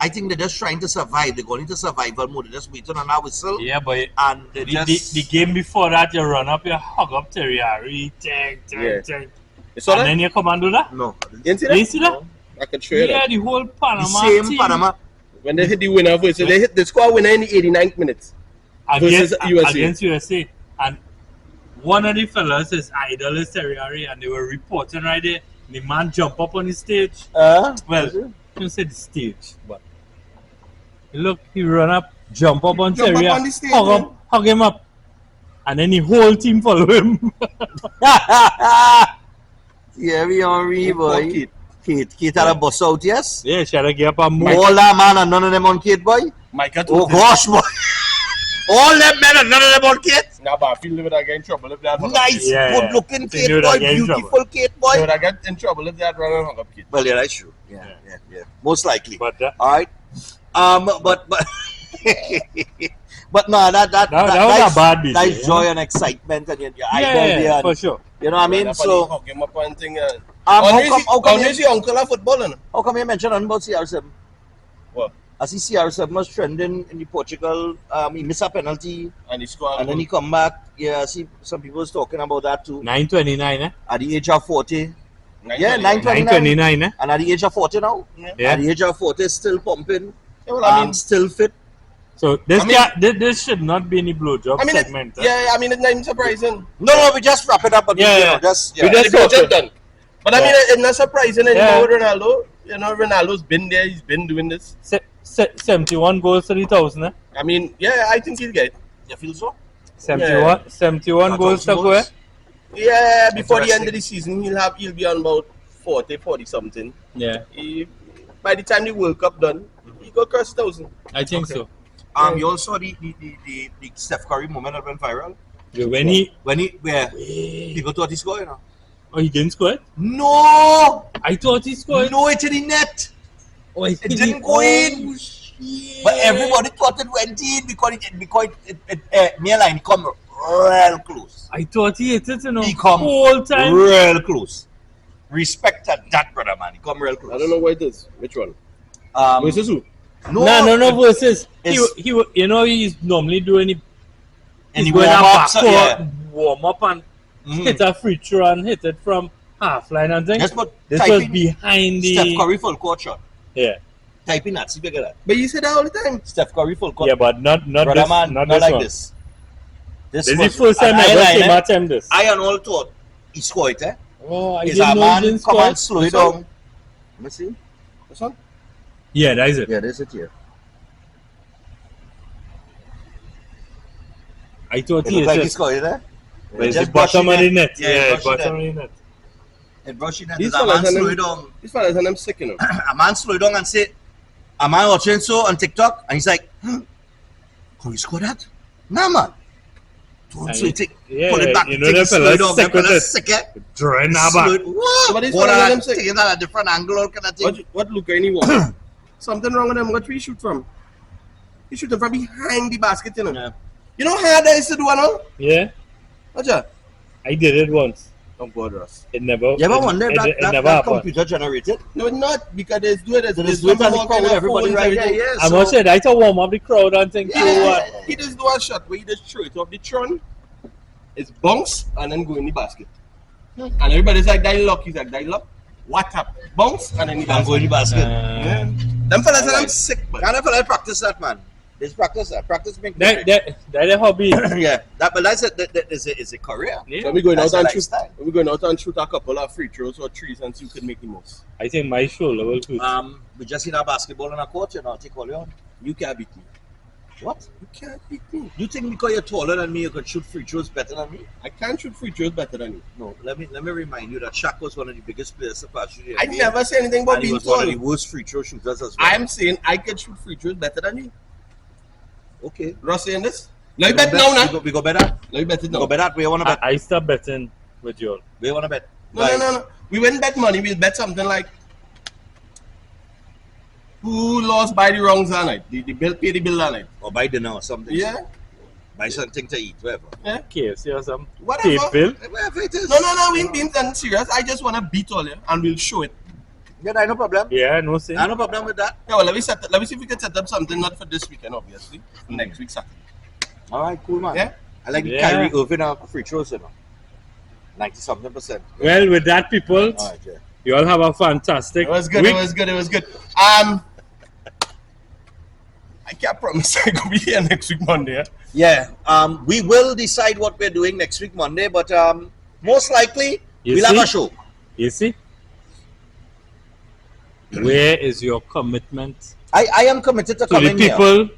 S1: I think they're just trying to survive. They're going into survival mode. They're just waiting on our whistle.
S3: Yeah, but
S1: And they just
S3: the game before that, you run up, you hug up Terry,
S2: Yeah.
S3: and
S2: You saw that?
S3: then you come and do that.
S1: no.
S2: You didn't see
S3: You
S2: that?
S3: see that?
S2: I could show you
S3: Yeah,
S2: that.
S3: the whole
S1: The
S3: Panama
S1: same
S3: team
S1: Panama.
S2: When they hit the winner first, so they hit the score winner in the 89th minute.
S3: against
S2: versus USA.
S3: Against USA. And one of the fellas, his idol is Terry, and they were reporting right there. The man jump up on the stage. Well, I don't say the stage, but look, he run up, jump up on
S2: Jump up
S3: Terry,
S2: on the stage, man.
S3: hug him up, and then the whole team follow him.
S1: Yeah, we Henry, boy. Kate had a bus out, yes?
S3: Yeah, should I get up and move?
S1: All that man and none of them on Kate, boy?
S2: Micah
S1: Oh,
S2: told him,
S1: gosh, boy. All them men and none of them on Kate?
S2: nah, but I feel they would have get in trouble if they had
S1: Nice,
S3: Yeah,
S1: good
S3: yeah.
S1: looking
S3: They
S1: Kate,
S3: knew
S1: boy.
S3: that get in
S1: Beautiful
S3: trouble.
S1: Kate,
S2: They
S1: boy.
S2: would have get in trouble if they had run and hung up kid.
S1: Well, yeah, that's true. Yeah. Most likely.
S3: But
S1: All right. But but no, that
S3: that was a bad beat.
S1: That's joy and excitement and your idol there.
S3: Yeah,
S1: and-
S3: for sure.
S1: You know what I mean? So,
S2: hug him up and thing.
S1: how
S2: How
S1: come
S2: is your uncle a footballer?
S1: how come you mentioned on about CR7?
S2: What?
S1: I see CR7 was trending in the Portugal. He missed a penalty
S2: And he scored.
S1: and then he come back. Yeah, I see some people was talking about that too.
S3: 9:29, eh?
S1: At the age of 40, Yeah,
S3: 929, eh?
S1: And at the age of 40 now,
S3: Yeah.
S1: at the age of 40, still pumping,
S2: Yeah, well, I mean,
S1: still fit.
S3: So this
S2: I mean-
S3: this should not be any blowjob
S2: I mean,
S3: segment.
S2: yeah, I mean, it's not even surprising.
S1: No, we just wrap it up. But
S3: Yeah,
S1: you
S3: yeah.
S1: know, just
S3: We
S1: yeah.
S3: just-
S2: The project done. But I mean, it's not surprising anymore
S3: Yeah.
S2: with Ronaldo. You know, Ronaldo's been there. He's been doing this.
S3: 71 goals to the 1,000, eh?
S2: I mean, yeah, I think he'll get.
S1: You feel so?
S3: 71 goals to go, eh?
S2: Yeah, before the
S1: Interesting.
S2: end of the season, he'll be on about 40 something.
S3: Yeah,
S2: By the time the World Cup done, he got cross 1,000.
S3: I think
S1: Okay.
S3: so.
S1: You also the Steph Curry moment that went viral
S3: Yeah,
S1: where people thought he scored. You know?
S3: Oh, he didn't score it?
S1: No,
S3: I thought he scored.
S1: no, it's in the net.
S3: Oh,
S1: It didn't go in. But everybody thought it went in because Nearline come real close.
S3: I thought he hit it, you know,
S1: He come
S3: whole time.
S1: real close. Respect that brother, man. He come real close.
S2: I don't know what it is. Which one? Versus who?
S3: No, versus.
S1: It's-
S3: He, you know, he's normally doing it.
S1: And
S3: He's
S1: he
S3: going
S1: warm
S3: out
S1: up, so,
S3: backcourt,
S1: yeah.
S3: warm up and
S1: Mhm.
S3: hit a free throw and hit it from half line and things.
S1: Just put
S3: This
S1: type
S3: was
S1: in
S3: behind the.
S1: Steph Curry full court shot.
S3: Yeah,
S1: Type in that. See if you get that.
S2: But you say that all the time.
S1: Steph Curry full court.
S3: yeah, but not
S1: brother,
S3: this,
S1: man,
S3: not
S1: not
S3: this
S1: like
S3: one.
S1: this.
S3: This is
S1: was
S3: the first time
S1: an
S3: I ever
S1: eyeline,
S3: came
S1: eh?
S3: at him this.
S1: I and all thought he scored it, eh?
S3: Oh, I
S1: Is
S3: didn't
S1: a
S3: know he
S1: man
S3: didn't
S1: come
S3: score.
S1: and slow it
S2: This one?
S1: down. Let me see.
S2: This one?
S3: Yeah, that is it.
S1: Yeah, there's it here.
S3: I thought
S1: It
S3: he
S1: looked like
S3: hit
S1: he
S3: it.
S1: scored it, eh?
S3: But it's
S1: Just
S3: the bottom
S1: brushing
S3: of the
S1: it.
S3: net.
S1: Yeah,
S3: Yeah,
S1: brushing
S3: bottom
S1: it.
S3: of the net.
S1: It brushing it.
S2: These
S1: There's a
S2: fellas
S1: man
S2: and
S1: slow
S2: them-
S1: it down.
S2: These fellas and them sick, you know.
S1: A man slow it down and say, a man watching so on TikTok, and he's like, can we score that? Nah, man. Don't
S3: And
S1: slow it.
S3: yeah,
S1: Pull it back.
S3: you know
S1: take
S3: the
S1: it, slow
S3: fellas
S1: it down.
S3: sick
S1: Them fellas
S3: with it.
S1: sick, eh?
S3: Drawing our
S1: Slow
S3: back.
S1: it. What?
S2: But these
S1: What
S2: fellas
S1: are
S2: them
S1: that?
S2: sick.
S1: Taking that at a different angle, all kind of thing.
S2: What look anyone? Something wrong with them. What we shoot from? You shoot them from behind the basket, you know.
S1: Yeah.
S2: You know how they used to do one, huh?
S3: Yeah,
S2: Whatcha?
S3: I did it once.
S2: Don't bother us.
S3: It never.
S1: You ever
S3: it,
S1: wonder
S3: it,
S1: that,
S3: it
S1: that,
S3: never
S1: that
S3: happened.
S1: computer generated?
S2: No, it's not because they do it.
S1: So
S2: There's
S1: there's do it and the
S2: all
S1: crowd,
S2: kind of
S1: everybody
S2: phones,
S1: right there,
S2: everything.
S1: yeah.
S3: I
S1: so-
S3: must say, I to warm up the crowd and think, you know what?
S2: He just do a shot where he just throw it off the tron. It's bounce and then go in the basket. And everybody's like, that luck. He's like, that luck. What up? Bounce and then the
S1: And go in
S2: basket.
S1: the basket.
S2: Yeah. Them fellas are
S1: Alright.
S2: sick, man.
S1: Kind of fella practice that, man. Just practice that. Practice make perfect.
S3: That a hobby.
S1: Yeah, that, but that's a career.
S3: Yeah.
S2: So we're going
S1: That's
S2: out
S1: a
S2: and shoot.
S1: lifestyle.
S2: We're going out and shoot a couple of free throws or threes and see who can make the most.
S3: I think my shoulder will shoot.
S1: We just in our basketball on a court, you know, take all you on.
S2: You can't beat me.
S1: What?
S2: You can't beat me.
S1: You think because you're taller than me, you can shoot free throws better than me?
S2: I can't shoot free throws better than you.
S1: No, let me remind you that Shaq was one of the biggest players to pass through the
S2: I
S1: NBA,
S2: never say anything about
S1: and he
S2: being
S1: was one
S2: tall.
S1: of the worst free throw shooters as well.
S2: I'm saying I can shoot free throws better than you.
S1: okay.
S2: Ross saying this? Now you bet now, now.
S1: We go better.
S2: Now you bet it
S1: We go
S2: now.
S1: better. We want to bet.
S3: I start betting with you all.
S1: We want to bet.
S2: No. We wouldn't bet money. We'll bet something like who lost by the wrongs that night. The bill pay the bill that night.
S1: Or buy dinner or something.
S2: Yeah.
S1: Buy something to eat, whatever.
S3: KFC or some
S2: Whatever.
S3: tape bill.
S1: Whatever it is.
S2: No. We ain't being done serious. I just want to beat all you and we'll show it.
S1: Yeah, no problem.
S3: Yeah, no sin.
S1: No problem with that.
S2: Yeah, well, let me see if we can set up something not for this weekend, obviously. For next week Saturday.
S1: All right, cool, man.
S2: Yeah?
S1: I like
S3: Yeah.
S1: Kyrie Irving free throws, you know. 90-something%.
S3: Well, with that, people,
S1: All right, yeah.
S3: you all have a fantastic
S2: It was good.
S3: week.
S2: It was good. I can't promise I'm gonna be here next week Monday.
S1: Yeah, we will decide what we're doing next week Monday, but most likely
S3: You
S1: we'll have
S3: see?
S1: a show.
S3: You see? Where is your commitment
S1: I am committed to
S3: to the
S1: coming here.
S3: people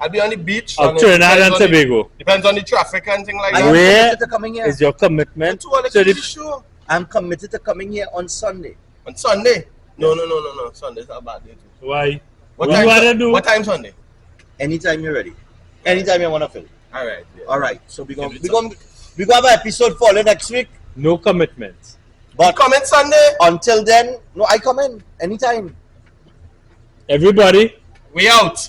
S2: I'll be on the beach.
S3: of
S2: and it
S3: Trinidad
S2: depends
S3: and
S2: on the-
S3: Tobago?
S2: Depends on the traffic and thing like
S1: I
S2: that.
S1: am
S3: Where
S1: committed to coming here.
S3: is your commitment
S2: To all the
S3: to the
S2: show.
S1: I'm committed to coming here on Sunday.
S2: On Sunday? No. Sunday's not a bad day too.
S3: why?
S2: What
S3: What
S2: time?
S3: you wanna do?
S2: What time Sunday?
S1: Anytime you're ready. Anytime you want to film.
S2: All right. Yeah.
S1: All right. So we're going
S2: Give
S1: to
S2: it
S1: have an episode for you next week.
S3: No commitment.
S2: You
S1: But
S2: comment Sunday?
S1: until then, no, I come in anytime.
S3: Everybody,
S2: We out.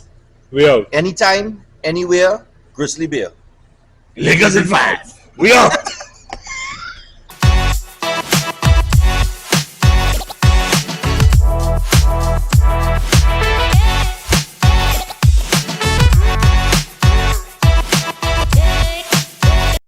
S3: we out.
S1: Anytime, anywhere, Grizzly Bear. Lakers in 5. We out.